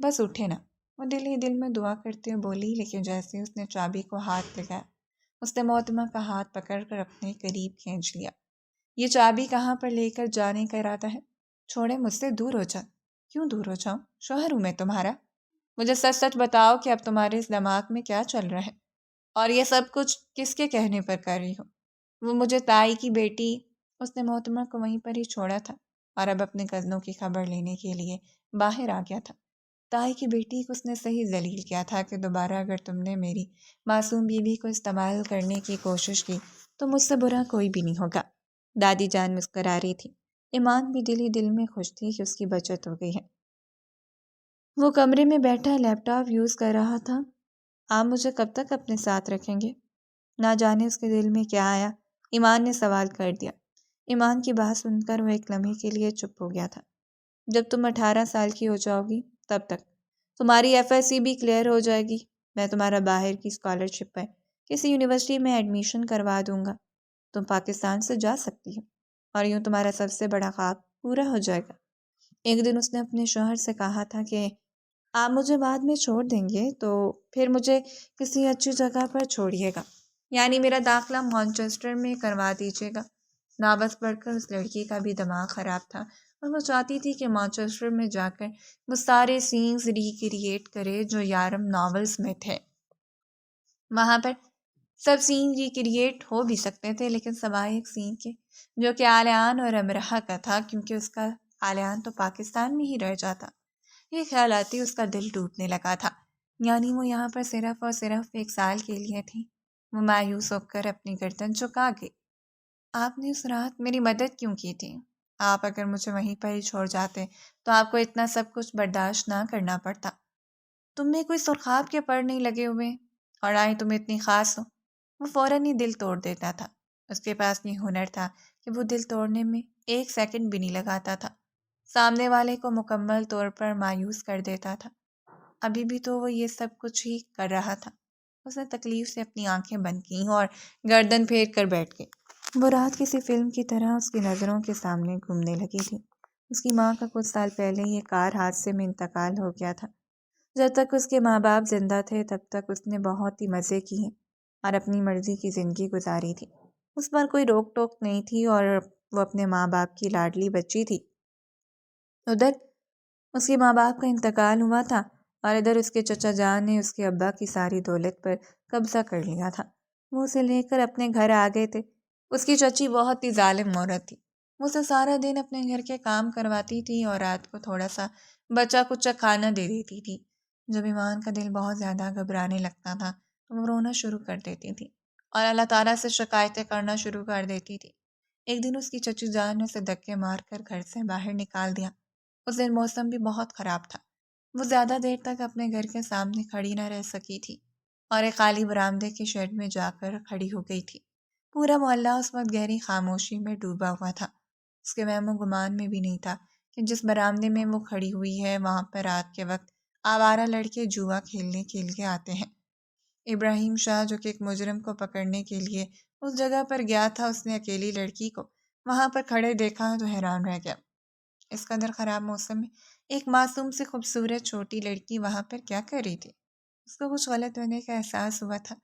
بس اٹھے نا۔ وہ دل ہی دل میں دعا کرتے ہوئے بولی، لیکن جیسے اس نے چابی کو ہاتھ لگایا اس نے محترمہ کا ہاتھ پکڑ کر اپنے قریب کھینچ لیا۔ یہ چابی کہاں پر لے کر جانے کا ارادہ ہے؟ چھوڑے، مجھ سے دور ہو جا۔ کیوں دور ہو جاؤں؟ شوہر ہوں میں تمہارا۔ مجھے سچ سچ بتاؤ کہ اب تمہارے اس دماغ میں کیا چل رہا ہے، اور یہ سب کچھ کس کے کہنے پر کر رہی ہو؟ وہ مجھے تائی کی بیٹی، اس نے محترمہ کو وہیں پر ہی چھوڑا تھا اور اب اپنے کزنوں کی خبر لینے کے لیے باہر آ گیا تھا۔ تائی کی بیٹی کو اس نے صحیح ذلیل کیا تھا کہ دوبارہ اگر تم نے میری معصوم بیوی کو استعمال کرنے کی کوشش کی تو مجھ سے برا کوئی بھی نہیں ہوگا۔ دادی جان مسکرا رہی تھی۔ ایمان بھی دل ہی دل میں خوش تھی کہ اس کی بچت ہو گئی ہے۔ وہ کمرے میں بیٹھا لیپ ٹاپ یوز کر رہا تھا۔ آپ مجھے کب تک اپنے ساتھ رکھیں گے؟ نہ جانے اس کے دل میں کیا آیا، ایمان نے سوال کر دیا۔ ایمان کی بات سن کر وہ ایک لمحے کے لیے چپ ہو گیا تھا۔ جب تم 18 سال کی ہو جاؤ گی تب تک تمہاری FSC بھی کلیئر ہو جائے گی، میں تمہارا باہر کی اسکالرشپ پر کسی یونیورسٹی میں ایڈمیشن کروا دوں گا۔ تم پاکستان سے جا سکتی ہو اور یوں تمہارا سب سے بڑا خواب پورا ہو جائے گا۔ ایک دن اس نے اپنے شوہر سے کہا تھا کہ آپ مجھے بعد میں چھوڑ دیں گے تو پھر مجھے کسی اچھی جگہ پر چھوڑیے گا، یعنی میرا داخلہ مانچسٹر میں کروا دیجیے گا۔ ناوس پڑھ کر اس لڑکی کا بھی دماغ خراب تھا اور وہ چاہتی تھی کہ مانچسٹر میں جا کر وہ سارے سینز ریکریٹ کرے جو یارم ناولز میں تھے۔ وہاں پر سب سین ریکریٹ ہو بھی سکتے تھے لیکن سوائے ایک سین کے جو کہ آلیان اور امرہا کا تھا، کیونکہ اس کا آلیان تو پاکستان میں ہی رہ جاتا۔ یہ خیال آتی اس کا دل ٹوٹنے لگا تھا، یعنی وہ یہاں پر صرف اور صرف 1 سال کے لیے تھی۔ وہ مایوس ہو کر اپنی گردن جھکا گئی۔ آپ نے اس رات میری مدد کیوں کی تھی؟ آپ اگر مجھے وہیں پر ہی چھوڑ جاتے تو آپ کو اتنا سب کچھ برداشت نہ کرنا پڑتا۔ تم میں کوئی سرخاب کے پر نہیں لگے ہوئے اور آئے تم اتنی خاص ہو۔ وہ فوراً ہی دل توڑ دیتا تھا۔ اس کے پاس یہ ہنر تھا کہ وہ دل توڑنے میں 1 سیکنڈ بھی نہیں لگاتا تھا، سامنے والے کو مکمل طور پر مایوس کر دیتا تھا۔ ابھی بھی تو وہ یہ سب کچھ ہی کر رہا تھا۔ اس نے تکلیف سے اپنی آنکھیں بند کیں اور گردن پھیر کر بیٹھ گئی۔ وہ رات کسی فلم کی طرح اس کی نظروں کے سامنے گھومنے لگی تھی۔ اس کی ماں کا کچھ سال پہلے یہ کار حادثے میں انتقال ہو گیا تھا۔ جب تک اس کے ماں باپ زندہ تھے تب تک اس نے بہت ہی مزے کیے اور اپنی مرضی کی زندگی گزاری تھی۔ اس پر کوئی روک ٹوک نہیں تھی اور وہ اپنے ماں باپ کی لاڈلی بچی تھی۔ ادھر اس کے ماں باپ کا انتقال ہوا تھا اور ادھر اس کے چچا جان نے اس کے ابا کی ساری دولت پر قبضہ کر لیا تھا۔ وہ اسے لے کر اپنے گھر آ گئے تھے۔ اس کی چچی بہت ہی ظالم عورت تھی۔ وہ اسے سارا دن اپنے گھر کے کام کرواتی تھی اور رات کو تھوڑا سا بچا کچا کھانا دے دیتی تھی۔ جب ایمان کا دل بہت زیادہ گھبرانے لگتا تھا تو وہ رونا شروع کر دیتی تھی اور اللہ تعالیٰ سے شکایتیں کرنا شروع کر دیتی تھی۔ ایک دن اس کی چچی جان نے اسے دھکے مار کر گھر سے باہر نکال دیا۔ اس دن موسم بھی بہت خراب تھا۔ وہ زیادہ دیر تک اپنے گھر کے سامنے کھڑی نہ رہ سکی تھی اور ایک خالی برآمدے کے شیڈ میں جا کر کھڑی ہو گئی تھی۔ پورا محلہ اس وقت گہری خاموشی میں ڈوبا ہوا تھا۔ اس کے وہم و گمان میں بھی نہیں تھا کہ جس برآمدے میں وہ کھڑی ہوئی ہے وہاں پر رات کے وقت آوارہ لڑکے جوا کھیلنے کے لیے آتے ہیں۔ ابراہیم شاہ جو کہ ایک مجرم کو پکڑنے کے لیے اس جگہ پر گیا تھا، اس نے اکیلی لڑکی کو وہاں پر کھڑے دیکھا تو حیران رہ گیا۔ اس قدر خراب موسم میں ایک معصوم سے خوبصورت چھوٹی لڑکی وہاں پر کیا کر رہی تھی؟ اس کو کچھ غلط ہونے کا احساس ہوا تھا۔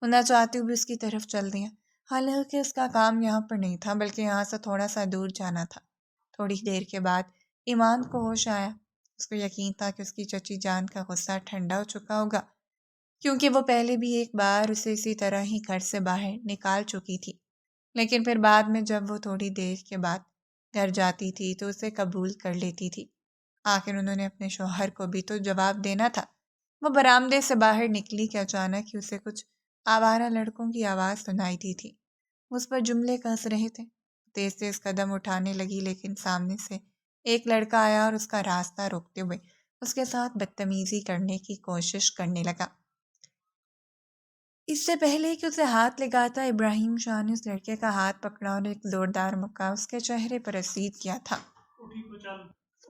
وہ نہ چاہتے ہوئے اس کی طرف چل دیا، حالانکہ اس کا کام یہاں پر نہیں تھا بلکہ یہاں سے تھوڑا سا دور جانا تھا۔ تھوڑی دیر کے بعد ایمان کو ہوش آیا۔ اس کو یقین تھا کہ اس کی چچی جان کا غصہ ٹھنڈا ہو چکا ہوگا، کیونکہ وہ پہلے بھی ایک بار اسے اسی طرح ہی گھر سے باہر نکال چکی تھی۔ لیکن پھر بعد میں جب وہ تھوڑی دیر کے بعد گھر جاتی تھی تو اسے قبول کر لیتی تھی۔ آخر انہوں نے اپنے شوہر کو بھی تو جواب دینا تھا۔ وہ برآمدے سے باہر نکلی کہ اچانک ہی اسے کچھ آوارہ لڑکوں کی آواز سنائی دی تھی۔ اس پر جملے کس رہے تھے۔ تیز تیز قدم اٹھانے لگی لیکن سامنے سے ایک لڑکا آیا اور اس کا راستہ روکتے ہوئے اس کے ساتھ بدتمیزی کرنے کی کوشش کرنے لگا۔ اس سے پہلے کہ اسے ہاتھ لگاتا، ابراہیم شاہ نے اس لڑکے کا ہاتھ پکڑا اور ایک زوردار مکہ اس کے چہرے پر رسید کیا تھا۔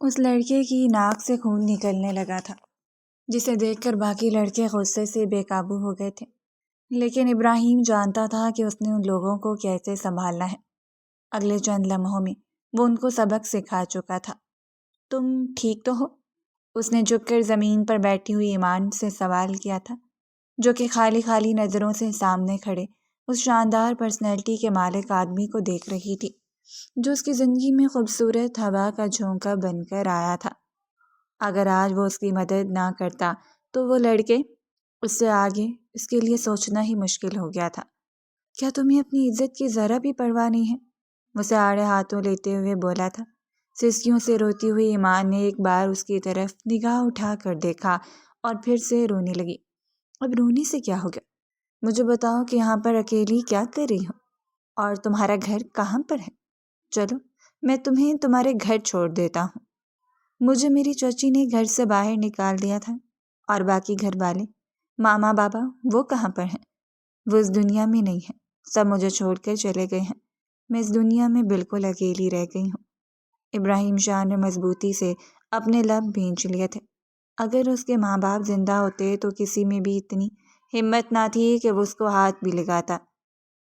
اس لڑکے کی ناک سے خون نکلنے لگا تھا، جسے دیکھ کر باقی لڑکے غصے سے بے قابو ہو گئے تھے۔ لیکن ابراہیم جانتا تھا کہ اس نے ان لوگوں کو کیسے سنبھالنا ہے۔ اگلے چند لمحوں میں وہ ان کو سبق سکھا چکا تھا۔ تم ٹھیک تو ہو؟ اس نے جھک کر زمین پر بیٹھی ہوئی ایمان سے سوال کیا تھا، جو کہ خالی نظروں سے سامنے کھڑے اس شاندار پرسنالٹی کے مالک آدمی کو دیکھ رہی تھی، جو اس کی زندگی میں خوبصورت ہوا کا جھونکا بن کر آیا تھا۔ اگر آج وہ اس کی مدد نہ کرتا تو وہ لڑکے اس سے آگے اس کے لیے سوچنا ہی مشکل ہو گیا تھا۔ کیا تمہیں اپنی عزت کی ذرا بھی پرواہ نہیں ہے؟ اسے آڑے ہاتھوں لیتے ہوئے بولا تھا۔ سسکیوں سے روتی ہوئی ایمان نے ایک بار اس کی طرف نگاہ اٹھا کر دیکھا اور پھر سے رونے لگی۔ اب رونے سے کیا ہو گیا؟ مجھے بتاؤ کہ یہاں پر اکیلی کیا کر رہی ہو اور تمہارا گھر کہاں پر ہے؟ چلو میں تمہیں تمہارے گھر چھوڑ دیتا ہوں۔ مجھے میری چچی نے گھر سے باہر نکال دیا تھا، اور باقی گھر والے ماما بابا وہ کہاں پر ہیں؟ وہ اس دنیا میں نہیں ہیں، سب مجھے چھوڑ کر چلے گئے ہیں۔ میں اس دنیا میں بالکل اکیلی رہ گئی ہوں۔ ابراہیم شاہ نے مضبوطی سے اپنے لب بھینچ لیے تھے۔ اگر اس کے ماں باپ زندہ ہوتے تو کسی میں بھی اتنی ہمت نہ تھی کہ وہ اس کو ہاتھ بھی لگاتا۔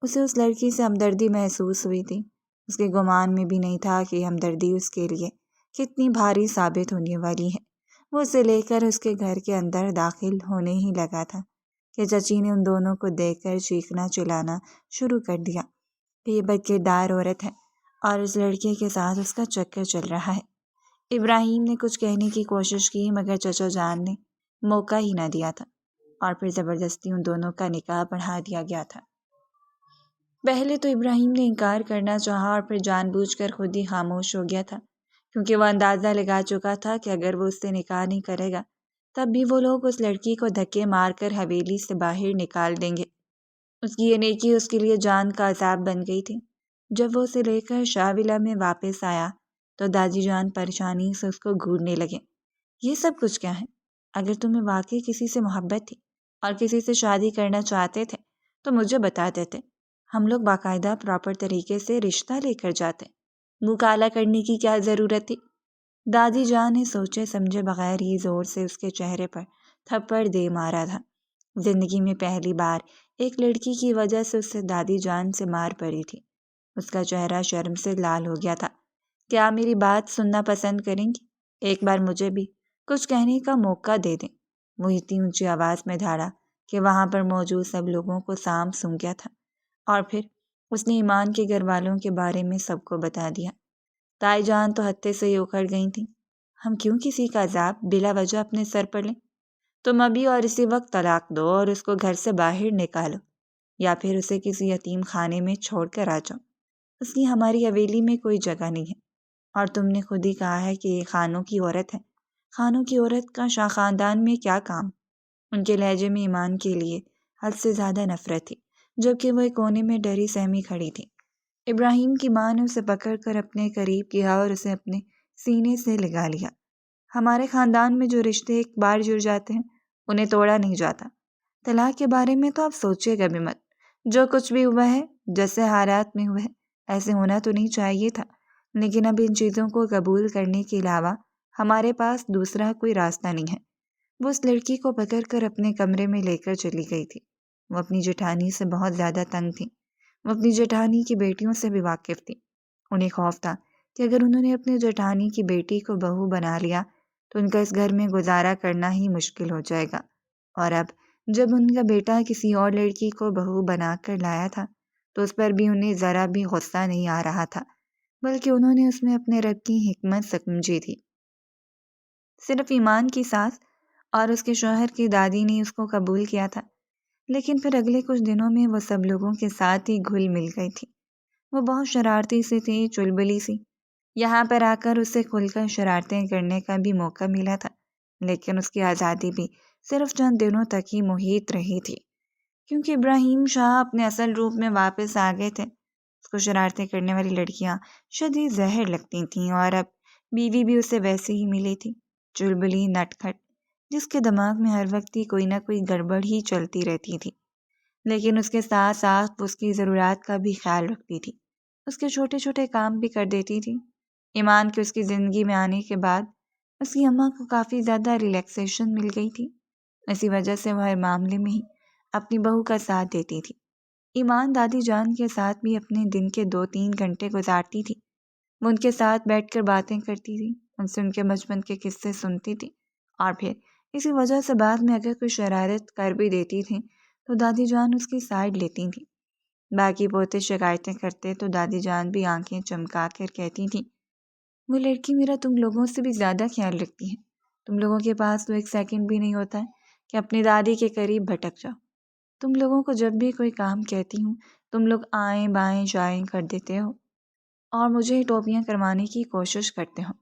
اسے اس لڑکی سے ہمدردی محسوس ہوئی تھی۔ اس کے گمان میں بھی نہیں تھا کہ ہمدردی اس کے لیے کتنی بھاری ثابت ہونے والی ہے۔ وہ اسے لے کر اس کے گھر کے اندر داخل ہونے ہی لگا تھا کہ چچی نے ان دونوں کو دیکھ کر چیخنا چلانا شروع کر دیا کہ یہ بد کردار عورت ہے اور اس لڑکے کے ساتھ اس کا چکر چل رہا ہے۔ ابراہیم نے کچھ کہنے کی کوشش کی مگر چچا جان نے موقع ہی نہ دیا تھا اور پھر زبردستی ان دونوں کا نکاح پڑھا دیا گیا تھا۔ پہلے تو ابراہیم نے انکار کرنا چاہا اور پھر جان بوجھ کر خود ہی خاموش ہو گیا تھا، کیونکہ وہ اندازہ لگا چکا تھا کہ اگر وہ اس سے نکاح نہیں کرے گا تب بھی وہ لوگ اس لڑکی کو دھکے مار کر حویلی سے باہر نکال دیں گے۔ اس کی یہ نیکی اس کے لیے جان کا عذاب بن گئی تھی۔ جب وہ اسے لے کر شاہ ولا میں واپس آیا تو دادی جان پریشانی سے اس کو گھورنے لگے۔ یہ سب کچھ کیا ہے؟ اگر تمہیں واقعی کسی سے محبت تھی اور کسی سے شادی کرنا چاہتے تھے تو مجھے بتا دیتے، ہم لوگ باقاعدہ پراپر طریقے سے رشتہ لے کر جاتے۔ منہ کالا کرنے کی کیا ضرورت تھی؟ دادی جان نے سوچے سمجھے بغیر ہی زور سے اس کے چہرے پر تھپڑ دے مارا تھا۔ زندگی میں پہلی بار ایک لڑکی کی وجہ سے اسے دادی جان سے مار پڑی تھی۔ اس کا چہرہ شرم سے لال ہو گیا تھا۔ کیا میری بات سننا پسند کریں گی؟ ایک بار مجھے بھی کچھ کہنے کا موقع دے دیں۔ وہ اتنی اونچی آواز میں دھاڑا کہ وہاں پر موجود سب لوگوں کو سانپ سونگ گیا تھا اور پھر اس نے ایمان کے گھر والوں کے بارے میں سب کو بتا دیا۔ تائی جان تو ہتے سے ہی اکھڑ گئی تھیں۔ ہم کیوں کسی کا عذاب بلا وجہ اپنے سر پر لیں؟ تم ابھی اور اسی وقت طلاق دو اور اس کو گھر سے باہر نکالو، یا پھر اسے کسی یتیم خانے میں چھوڑ کر آ جاؤ۔ اس کی ہماری حویلی میں کوئی جگہ نہیں ہے، اور تم نے خود ہی کہا ہے کہ یہ خانوں کی عورت ہے۔ خانوں کی عورت کا شاہ خاندان میں کیا کام؟ ان کے لہجے میں ایمان کے لیے حد سے زیادہ نفرت تھی، جبکہ وہ ایک کونے میں ڈری سہمی کھڑی تھی۔ ابراہیم کی ماں نے اسے پکڑ کر اپنے قریب کیا اور اسے اپنے سینے سے لگا لیا۔ ہمارے خاندان میں جو رشتے ایک بار جڑ جاتے ہیں انہیں توڑا نہیں جاتا۔ طلاق کے بارے میں تو آپ سوچیے گا بھی مت۔ جو کچھ بھی ہوا ہے، جیسے حالات میں ہوا ہے، ایسے ہونا تو نہیں چاہیے تھا، لیکن اب ان چیزوں کو قبول کرنے کے علاوہ ہمارے پاس دوسرا کوئی راستہ نہیں ہے۔ وہ اس لڑکی کو پکڑ کر اپنے کمرے میں لے کر چلی گئی تھی۔ وہ اپنی جیٹھانی سے بہت زیادہ تنگ تھی۔ وہ اپنی جیٹھانی کی بیٹیوں سے بھی واقف تھی۔ انہیں خوف تھا کہ اگر انہوں نے اپنی جیٹھانی کی بیٹی کو بہو بنا لیا تو ان کا اس گھر میں گزارا کرنا ہی مشکل ہو جائے گا، اور اب جب ان کا بیٹا کسی اور لڑکی کو بہو بنا کر لایا تھا تو اس پر بھی انہیں ذرا بھی غصہ نہیں آ رہا تھا، بلکہ انہوں نے اس میں اپنے رب کی حکمت سمجھی تھی۔ صرف ایمان کی ساس اور اس کے شوہر کی دادی نے اس کو قبول کیا تھا، لیکن پھر اگلے کچھ دنوں میں وہ سب لوگوں کے ساتھ ہی گھل مل گئی تھی۔ وہ بہت شرارتی سی تھی، چلبلی سی۔ یہاں پر آ کر اسے کھل کر شرارتیں کرنے کا بھی موقع ملا تھا، لیکن اس کی آزادی بھی صرف چند دنوں تک ہی محیط رہی تھی، کیونکہ ابراہیم شاہ اپنے اصل روپ میں واپس آ گئے تھے۔ اس کو شرارتیں کرنے والی لڑکیاں شدید زہر لگتی تھیں، اور اب بیوی بھی اسے ویسے ہی ملی تھی، چلبلی نٹ کھٹ، جس کے دماغ میں ہر وقت ہی کوئی نہ کوئی گڑبڑ ہی چلتی رہتی تھی، لیکن اس کے ساتھ ساتھ اس کی ضروریات کا بھی خیال رکھتی تھی، اس کے چھوٹے چھوٹے کام بھی کر دیتی تھی۔ ایمان کے اس کی زندگی میں آنے کے بعد اس کی اماں کو کافی زیادہ ریلیکسیشن مل گئی تھی، اسی وجہ سے وہ ہر معاملے میں ہی اپنی بہو کا ساتھ دیتی تھی۔ ایمان دادی جان کے ساتھ بھی اپنے دن کے 2-3 گھنٹے گزارتی تھی۔ وہ ان کے ساتھ بیٹھ کر باتیں کرتی تھی، ان سے ان کے بچپن کے قصے سنتی تھی، اور پھر اسی وجہ سے بعد میں اگر کوئی شرارت کر بھی دیتی تھی تو دادی جان اس کی سائڈ لیتی تھیں۔ باقی پوتے شکایتیں کرتے تو دادی جان بھی آنکھیں چمکا کر کہتی تھیں، وہ لڑکی میرا تم لوگوں سے بھی زیادہ خیال رکھتی ہے۔ تم لوگوں کے پاس تو 1 سیکنڈ بھی نہیں ہوتا ہے کہ اپنی دادی کے قریب بھٹک جاؤ۔ تم لوگوں کو جب بھی کوئی کام کہتی ہوں تم لوگ آئیں بائیں جائیں کر دیتے ہو، اور مجھے ٹوپیاں کروانے کی کوشش کرتے ہو۔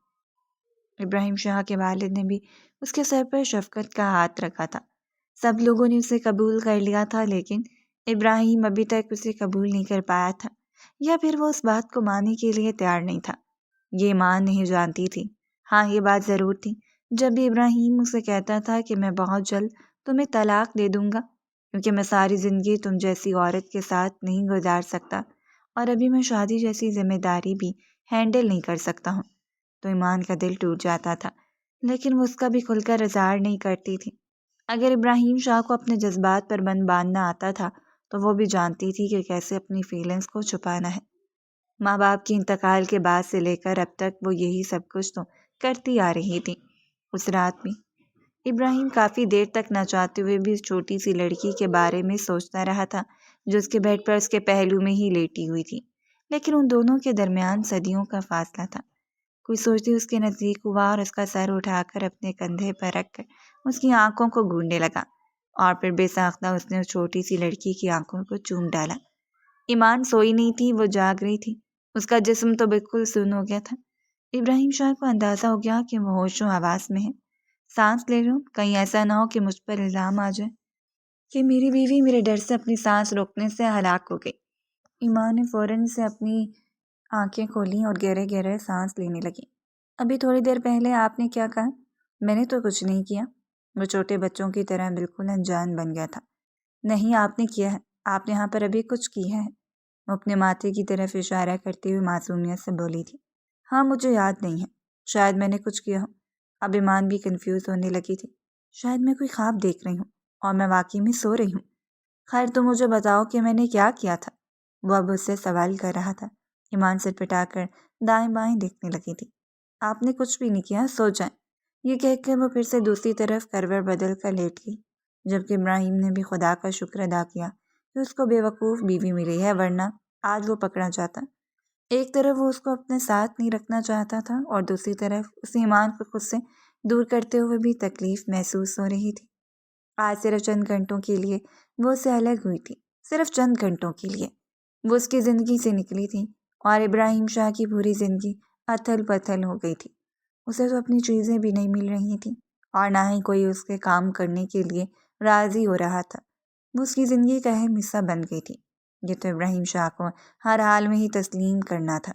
ابراہیم شاہ کے والد نے بھی اس کے سر پر شفقت کا ہاتھ رکھا تھا۔ سب لوگوں نے اسے قبول کر لیا تھا، لیکن ابراہیم ابھی تک اسے قبول نہیں کر پایا تھا، یا پھر وہ اس بات کو ماننے کے لیے تیار نہیں تھا۔ یہ ماں نہیں جانتی تھی۔ ہاں، یہ بات ضرور تھی، جب بھی ابراہیم اسے کہتا تھا کہ میں بہت جلد تمہیں طلاق دے دوں گا کیونکہ میں ساری زندگی تم جیسی عورت کے ساتھ نہیں گزار سکتا، اور ابھی میں شادی جیسی ذمہ داری بھی ہینڈل نہیں کر سکتا ہوں، تو ایمان کا دل ٹوٹ جاتا تھا، لیکن وہ اس کا بھی کھل کر اظہار نہیں کرتی تھی۔ اگر ابراہیم شاہ کو اپنے جذبات پر بند باندھنا آتا تھا تو وہ بھی جانتی تھی کہ کیسے اپنی فیلنگز کو چھپانا ہے۔ ماں باپ کے انتقال کے بعد سے لے کر اب تک وہ یہی سب کچھ تو کرتی آ رہی تھی۔ اس رات بھی ابراہیم کافی دیر تک نہ چاہتے ہوئے بھی اس چھوٹی سی لڑکی کے بارے میں سوچتا رہا تھا جو اس کے بیڈ پر اس کے پہلو میں ہی لیٹی ہوئی تھی، لیکن ان دونوں کے درمیان صدیوں کا فاصلہ تھا۔ کوئی سوچتی اس کے نزدیک ہوا اور اس کا سر اٹھا کر اپنے کندھے پر رکھ کر اس کی آنکھوں کو گونڈنے لگا، اور پھر بے ساختہ اس نے اس چھوٹی سی لڑکی کی آنکھوں کو چوم ڈالا۔ ایمان سوئی نہیں تھی، وہ جاگ رہی تھی، اس کا جسم تو بالکل سن ہو گیا تھا۔ ابراہیم شاہ کو اندازہ ہو گیا کہ وہ ہوش و حواس میں ہے۔ سانس لے لوں، کہیں ایسا نہ ہو کہ مجھ پر الزام آ جائے کہ میری بیوی میرے ڈر سے اپنی سانس روکنے سے ہلاک ہو گئی۔ ایمان نے فوراً سے اپنی آنکھیں کھولیں اور گہرے گہرے سانس لینے لگی۔ ابھی تھوڑی دیر پہلے آپ نے کیا کہا؟ میں نے تو کچھ نہیں کیا۔ وہ چھوٹے بچوں کی طرح بالکل انجان بن گیا تھا۔ نہیں، آپ نے کیا ہے، آپ نے یہاں پر ابھی کچھ کیا ہے۔ وہ اپنے ماتھے کی طرف اشارہ کرتے ہوئے معصومیت سے بولی تھی۔ ہاں، مجھے یاد نہیں ہے، شاید میں نے کچھ کیا ہو۔ اب ایمان بھی کنفیوز ہونے لگی تھی۔ شاید میں کوئی خواب دیکھ رہی ہوں اور میں واقعی میں سو رہی ہوں۔ خیر، تم مجھے بتاؤ کہ میں نے کیا کیا تھا؟ وہ اب اس سے سوال کر رہا تھا۔ ایمان سر پٹا کر دائیں بائیں دیکھنے لگی تھی۔ آپ نے کچھ بھی نہیں کیا، سو جائیں۔ یہ کہہ کر وہ پھر سے دوسری طرف کروٹ بدل کر لیٹ گئی، جبکہ ابراہیم نے بھی خدا کا شکر ادا کیا کہ اس کو بے وقوف بیوی ملی ہے، ورنہ آج وہ پکڑا جاتا۔ ایک طرف وہ اس کو اپنے ساتھ نہیں رکھنا چاہتا تھا اور دوسری طرف اسے ایمان کو خود سے دور کرتے ہوئے بھی تکلیف محسوس ہو رہی تھی۔ آج صرف چند گھنٹوں کے لیے وہ اس سے الگ ہوئی تھی، صرف چند گھنٹوں کے لیے وہ اس کی زندگی سے نکلی تھی اور ابراہیم شاہ کی پوری زندگی اتھل پتھل ہو گئی تھی۔ اسے تو اپنی چیزیں بھی نہیں مل رہی تھیں اور نہ ہی کوئی اس کے کام کرنے کے لیے راضی ہو رہا تھا۔ وہ اس کی زندگی کا اہم حصہ بن گئی تھی۔ یہ تو ابراہیم شاہ کو ہر حال میں ہی تسلیم کرنا تھا،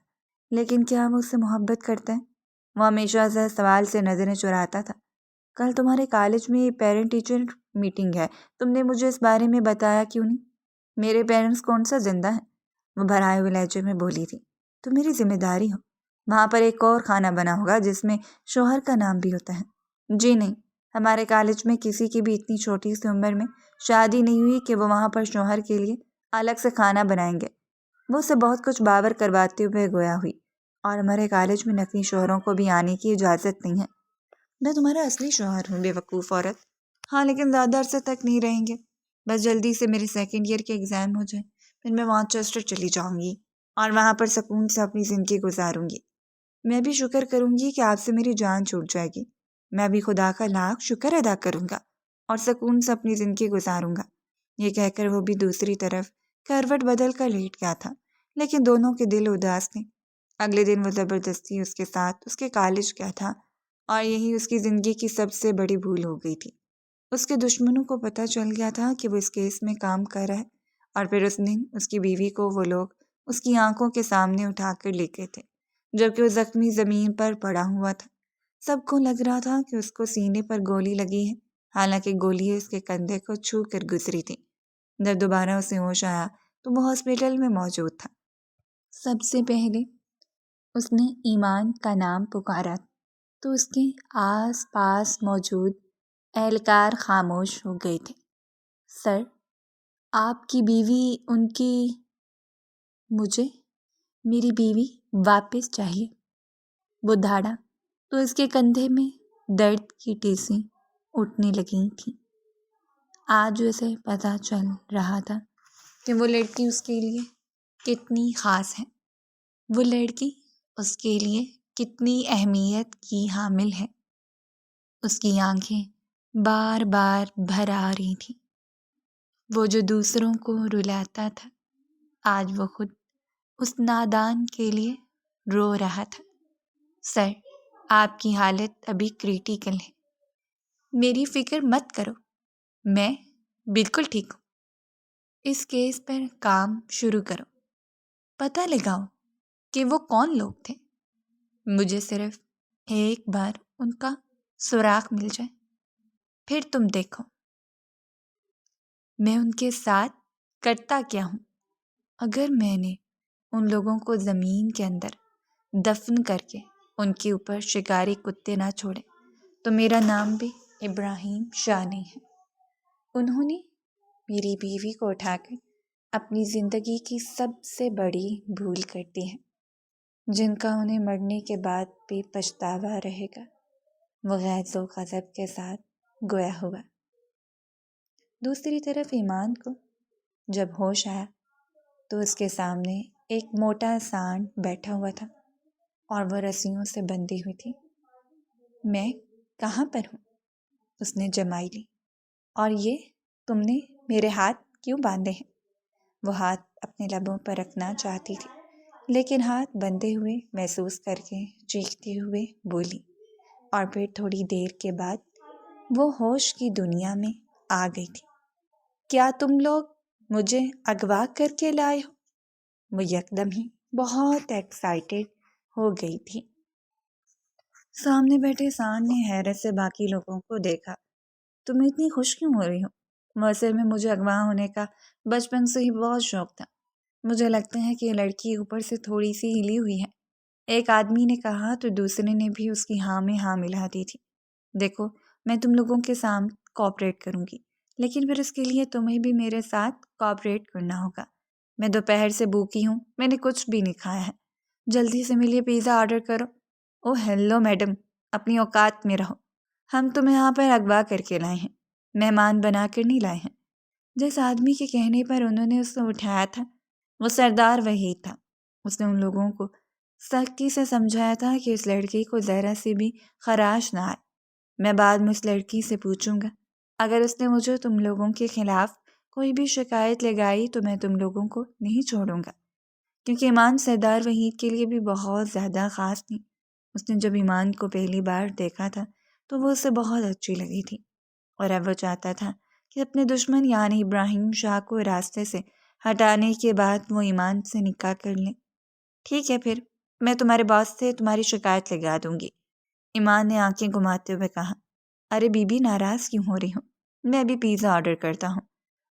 لیکن کیا وہ اس سے محبت کرتا ہے؟ وہ ہمیشہ سے سوال سے نظریں چراتا تھا۔ کل تمہارے کالج میں پیرنٹ ٹیچر میٹنگ ہے، تم نے مجھے اس بارے میں بتایا کیوں نہیں؟ میرے پیرنٹس کون سا زندہ ہیں؟ وہ بھرائے ہوئے لہجے میں بولی تھی۔ تم میری ذمہ داری ہو۔ وہاں پر ایک اور خانہ بنا ہوگا جس میں شوہر کا نام بھی ہوتا ہے۔ جی نہیں، ہمارے کالج میں کسی کی بھی اتنی چھوٹی سی عمر میں شادی نہیں ہوئی کہ وہ وہاں پر شوہر کے لیے الگ سے کھانا بنائیں گے۔ وہ اسے بہت کچھ باور کرواتے ہوئے گویا ہوئی، اور ہمارے کالج میں نقلی شوہروں کو بھی آنے کی اجازت نہیں ہے۔ میں تمہارا اصلی شوہر ہوں، بے وقوف عورت۔ ہاں، لیکن زیادہ عرصے تک نہیں رہیں گے، بس جلدی سے میرے سیکنڈ ایئر کے ایگزام ہو جائیں، پھر میں مانچسٹر چلی جاؤں گی اور وہاں پر سکون سے اپنی زندگی گزاروں گی۔ میں بھی شکر کروں گی کہ آپ سے میری جان چھوٹ جائے گی۔ میں بھی خدا کا لاکھ شکر ادا کروں گا اور سکون سے اپنی زندگی گزاروں گا۔ یہ کہہ کر وہ بھی دوسری طرف کروٹ بدل کر لیٹ گیا تھا، لیکن دونوں کے دل اداس تھے۔ اگلے دن وہ زبردستی اس کے ساتھ اس کے کالج گیا تھا اور یہی اس کی زندگی کی سب سے بڑی بھول ہو گئی تھی۔ اس کے دشمنوں کو پتہ چل گیا تھا کہ وہ اس کیس میں کام کر رہا ہے، اور پھر اس دن اس کی بیوی کو وہ لوگ اس کی آنکھوں کے سامنے اٹھا کر لے گئے تھے، جبکہ وہ زخمی زمین پر پڑا ہوا تھا۔ سب کو لگ رہا تھا کہ اس کو سینے پر گولی لگی ہے، حالانکہ گولی اس کے کندھے کو چھو کر گزری تھی۔ جب دوبارہ اسے ہوش آیا تو وہ ہاسپٹل میں موجود تھا۔ سب سے پہلے اس نے ایمان کا نام پکارا تو اس کے آس پاس موجود اہلکار خاموش ہو گئے تھے۔ سر، آپ کی بیوی ان کی… مجھے میری بیوی واپس چاہیے۔ وہ دھاڑا تو اس کے کندھے میں درد کی ٹیسیں اٹھنے لگی تھیں۔ آج اسے پتہ چل رہا تھا کہ وہ لڑکی اس کے لیے کتنی خاص ہے، وہ لڑکی اس کے لیے کتنی اہمیت کی حامل ہے۔ اس کی آنکھیں بار بار بھر آ رہی تھیں۔ وہ جو دوسروں کو رلاتا تھا، آج وہ خود اس نادان کے لیے رو رہا تھا۔ سر، آپ کی حالت ابھی کریٹیکل ہے، میری فکر مت کرو، میں بالکل ٹھیک ہوں۔ اس کیس پر کام شروع کرو، پتہ لگاؤ کہ وہ کون لوگ تھے۔ مجھے صرف ایک بار ان کا سراغ مل جائے، پھر تم دیکھو میں ان کے ساتھ کرتا کیا ہوں۔ اگر میں نے ان لوگوں کو زمین کے اندر دفن کر کے ان کے اوپر شکاری کتے نہ چھوڑے تو میرا نام بھی ابراہیم شاہ نہیں ہے۔ انہوں نے میری بیوی کو اٹھا کر اپنی زندگی کی سب سے بڑی بھول کر دی ہے، جن کا انہیں مرنے کے بعد بھی پچھتاوا رہے گا۔ وہ غیظ و غضب کے ساتھ گویا ہوا۔ دوسری طرف ایمان کو جب ہوش آیا تو اس کے سامنے ایک موٹا سانڈ بیٹھا ہوا تھا اور وہ رسیوں سے بندھی ہوئی تھی۔ میں کہاں پر ہوں؟ اس نے جمائی لی۔ اور یہ تم نے میرے ہاتھ کیوں باندھے ہیں؟ وہ ہاتھ اپنے لبوں پر رکھنا چاہتی تھی، لیکن ہاتھ بندھے ہوئے محسوس کر کے چیختے ہوئے بولی، اور پھر تھوڑی دیر کے بعد وہ ہوش کی دنیا میں آ گئی تھی۔ کیا تم لوگ مجھے اغوا کر کے لائے ہو؟ وہ یکدم ہی بہت ایکسائٹیڈ ہو گئی تھی۔ سامنے بیٹھے سانڈ نے حیرت سے باقی لوگوں کو دیکھا۔ تم اتنی خوش کیوں ہو رہی ہو؟ اصل میں مجھے اغوا ہونے کا بچپن سے ہی بہت شوق تھا۔ مجھے لگتا ہے کہ یہ لڑکی اوپر سے تھوڑی سی ہلی ہوئی ہے۔ ایک آدمی نے کہا تو دوسرے نے بھی اس کی ہاں میں ہاں ملا دی تھی۔ دیکھو، میں تم لوگوں کے سامنے کوآپریٹ کروں گی، لیکن پھر اس کے لیے تمہیں بھی میرے ساتھ کوآپریٹ کرنا ہوگا۔ میں دوپہر سے بھوکی ہوں، میں نے کچھ بھی نہیں کھایا ہے۔ جلدی سے میرے لیے پیزا آرڈر کرو۔ اوہ ہیلو میڈم، اپنی اوقات میں رہو۔ ہم تمہیں یہاں پر اغوا کر کے لائے ہیں، مہمان بنا کر نہیں لائے ہیں۔ جس آدمی کے کہنے پر انہوں نے اس کو اٹھایا تھا وہ سردار وحید تھا۔ اس نے ان لوگوں کو سختی سے سمجھایا تھا کہ اس لڑکی کو ذرا سی بھی خراش نہ آئے۔ میں بعد میں اس لڑکی سے پوچھوں گا، اگر اس نے مجھے تم لوگوں کے خلاف کوئی بھی شکایت لگائی تو میں تم لوگوں کو نہیں چھوڑوں گا، کیونکہ ایمان سردار وحید کے لیے بھی بہت زیادہ خاص تھی۔ اس نے جب ایمان کو پہلی بار دیکھا تھا تو وہ اسے بہت اچھی لگی تھی، اور اب وہ چاہتا تھا کہ اپنے دشمن یعنی ابراہیم شاہ کو راستے سے ہٹانے کے بعد وہ ایمان سے نکاح کر لیں۔ ٹھیک ہے، پھر میں تمہارے باس سے تمہاری شکایت لگا دوں گی، ایمان نے آنکھیں گھماتے ہوئے کہا۔ ارے بی بی، ناراض کیوں ہو رہی ہوں؟ میں ابھی پیزا آرڈر کرتا ہوں،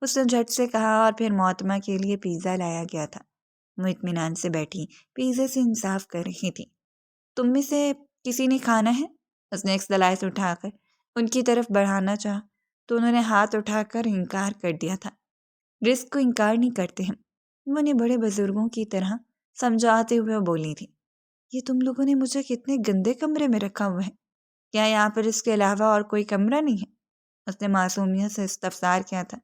اس نے جھٹ سے کہا، اور پھر معتمہ کے لیے پیزا لایا گیا تھا۔ وہ اطمینان سے بیٹھی پیزے سے انصاف کر رہی تھی۔ تم میں سے کسی نے کھانا ہے؟ اس نے ایک سلائس اٹھا کر ان کی طرف بڑھانا چاہا تو انہوں نے ہاتھ اٹھا کر انکار کر دیا تھا۔ رزق کو انکار نہیں کرتے ہیں، وہ نے بڑے بزرگوں کی طرح سمجھاتے ہوئے بولی تھی۔ یہ تم لوگوں نے مجھے کتنے گندے کمرے میں رکھا ہوا ہے، کیا یہاں پر اس کے علاوہ اور کوئی کمرہ نہیں ہے؟ اس نے معصومیت سے استفسار کیا تھا۔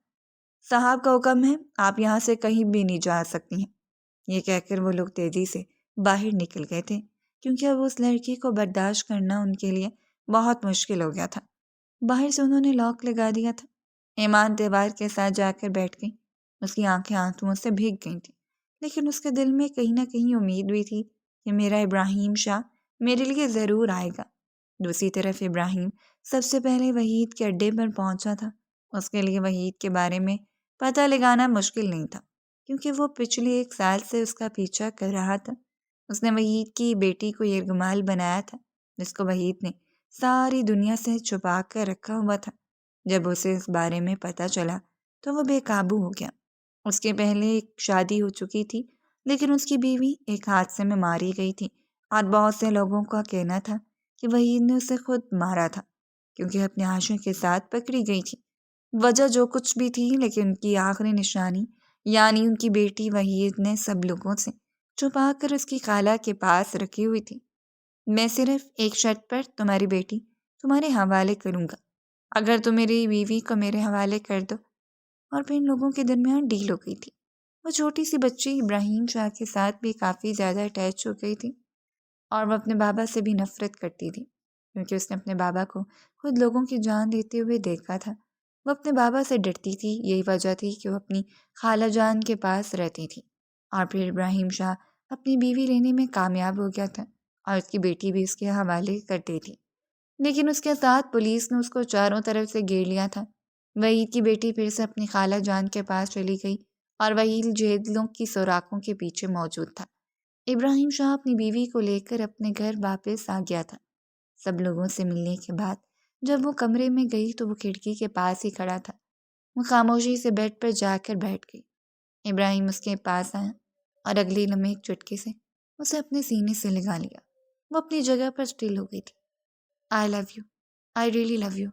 صاحب کا حکم ہے، آپ یہاں سے کہیں بھی نہیں جا سکتی ہیں۔ یہ کہہ کر وہ لوگ تیزی سے باہر نکل گئے تھے، کیونکہ اب اس لڑکی کو برداشت کرنا ان کے لیے بہت مشکل ہو گیا تھا۔ باہر سے انہوں نے لاک لگا دیا تھا۔ ایمان دیوار کے ساتھ جا کر بیٹھ گئی۔ اس کی آنکھیں آنسوؤں سے بھیگ گئی تھیں، لیکن اس کے دل میں کہیں نہ کہیں امید بھی تھی کہ میرا ابراہیم شاہ میرے لیے ضرور آئے گا۔ دوسری طرف ابراہیم سب سے پہلے وحید کے اڈے پر پہنچا تھا۔ اس کے لیے وحید کے بارے میں پتہ لگانا مشکل نہیں تھا، کیونکہ وہ پچھلے 1 سال سے اس کا پیچھا کر رہا تھا۔ اس نے وحید کی بیٹی کو یرغمال بنایا تھا، جس کو وحید نے ساری دنیا سے چھپا کر رکھا ہوا تھا۔ جب اسے اس بارے میں پتہ چلا تو وہ بے قابو ہو گیا۔ اس کے پہلے ایک شادی ہو چکی تھی، لیکن اس کی بیوی ایک حادثے میں ماری گئی تھی، اور بہت سے لوگوں کا کہنا تھا کہ وحید نے اسے خود مارا تھا، کیونکہ اپنے عاشق کے ساتھ پکڑی گئی تھی۔ وجہ جو کچھ بھی تھی، لیکن ان کی آخری نشانی یعنی ان کی بیٹی وحید نے سب لوگوں سے چھپا کر اس کی خالہ کے پاس رکھی ہوئی تھی۔ میں صرف ایک شرط پر تمہاری بیٹی تمہارے حوالے کروں گا، اگر تم میری بیوی کو میرے حوالے کر دو۔ اور پھر ان لوگوں کے درمیان ڈیل ہو گئی تھی۔ وہ چھوٹی سی بچی ابراہیم شاہ کے ساتھ بھی کافی زیادہ اٹیچ ہو گئی تھی، اور وہ اپنے بابا سے بھی نفرت کرتی تھی، کیونکہ اس نے اپنے بابا کو خود لوگوں کی جان دیتے ہوئے دیکھا تھا۔ وہ اپنے بابا سے ڈرتی تھی، یہی وجہ تھی کہ وہ اپنی خالہ جان کے پاس رہتی تھی۔ اور پھر ابراہیم شاہ اپنی بیوی لینے میں کامیاب ہو گیا تھا، اور اس کی بیٹی بھی اس کے حوالے کرتی تھی، لیکن اس کے ساتھ پولیس نے اس کو چاروں طرف سے گھیر لیا تھا۔ وحید کی بیٹی پھر سے اپنی خالہ جان کے پاس چلی گئی، اور وحید جیدلوں کی سوراخوں کے پیچھے موجود تھا۔ ابراہیم شاہ اپنی بیوی کو لے کر اپنے گھر واپس آ گیا تھا۔ سب لوگوں سے ملنے کے بعد جب وہ کمرے میں گئی تو وہ کھڑکی کے پاس ہی کھڑا تھا۔ وہ خاموشی سے بیڈ پر جا کر بیٹھ گئی۔ ابراہیم اس کے پاس آیا اور اگلی لمحے ایک چٹکے سے اسے اپنے سینے سے لگا لیا۔ وہ اپنی جگہ پر اسٹل ہو گئی تھی۔ I love you, I really love you.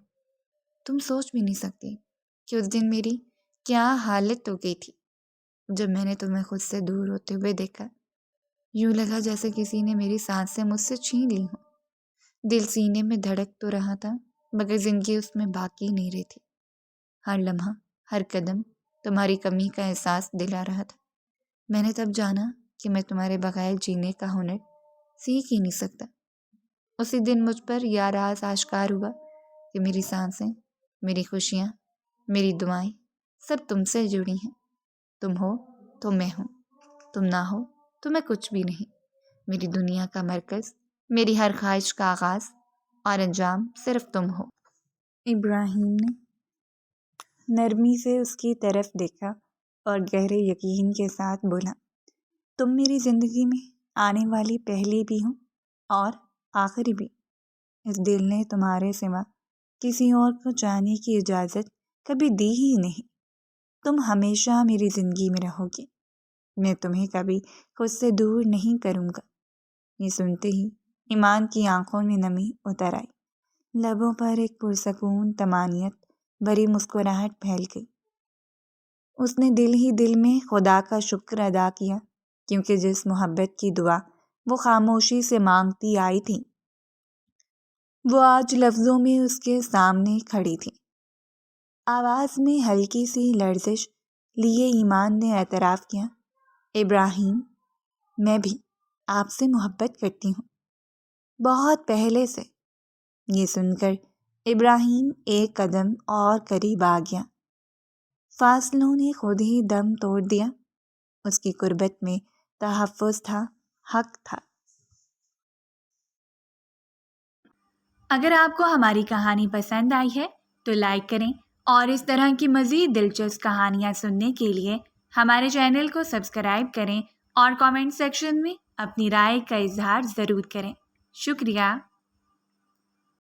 تم سوچ بھی نہیں سکتی کہ اس دن میری کیا حالت ہو گئی تھی جب میں نے تمہیں خود سے دور ہوتے ہوئے دیکھا۔ یوں لگا جیسے کسی نے میری سانسیں مجھ سے چھین لی ہوں۔ دل سینے میں دھڑک تو رہا تھا، مگر زندگی اس میں باقی نہیں رہی تھی۔ ہر لمحہ، ہر قدم تمہاری کمی کا احساس دلا رہا تھا۔ میں نے تب جانا کہ میں تمہارے بغیر جینے کا ہنر سیکھ ہی نہیں سکتا۔ اسی دن مجھ پر یہ راز آشکار ہوا کہ میری سانسیں، میری خوشیاں، میری دعائیں سب تم سے جڑی ہیں۔ تم ہو تو میں ہوں، تم نہ ہو تو میں کچھ بھی نہیں۔ میری دنیا کا مرکز، میری ہر خواہش کا آغاز اور انجام صرف تم ہو۔ ابراہیم نے نرمی سے اس کی طرف دیکھا اور گہرے یقین کے ساتھ بولا، تم میری زندگی میں آنے والی پہلی بھی ہوں اور آخری بھی۔ اس دل نے تمہارے سوا کسی اور کو جانے کی اجازت کبھی دی ہی نہیں۔ تم ہمیشہ میری زندگی میں رہو گی، میں تمہیں کبھی خود سے دور نہیں کروں گا۔ یہ سنتے ہی ایمان کی آنکھوں میں نمی اتر آئی، لبوں پر ایک پرسکون طمانینت بھری مسکراہٹ پھیل گئی۔ اس نے دل ہی دل میں خدا کا شکر ادا کیا، کیونکہ جس محبت کی دعا وہ خاموشی سے مانگتی آئی تھی وہ آج لفظوں میں اس کے سامنے کھڑی تھی۔ آواز میں ہلکی سی لرزش لیے ایمان نے اعتراف کیا، ابراہیم، میں بھی آپ سے محبت کرتی ہوں، بہت پہلے سے۔ یہ سن کر ابراہیم ایک قدم اور قریب آ گیا۔ فاصلوں نے خود ہی دم توڑ دیا۔ اس کی قربت میں تحفظ تھا، حق تھا۔ اگر آپ کو ہماری کہانی پسند آئی ہے تو لائک کریں، اور اس طرح کی مزید دلچسپ کہانیاں سننے کے لیے ہمارے چینل کو سبسکرائب کریں اور کامنٹ سیکشن میں اپنی رائے کا اظہار ضرور کریں۔ شکریہ۔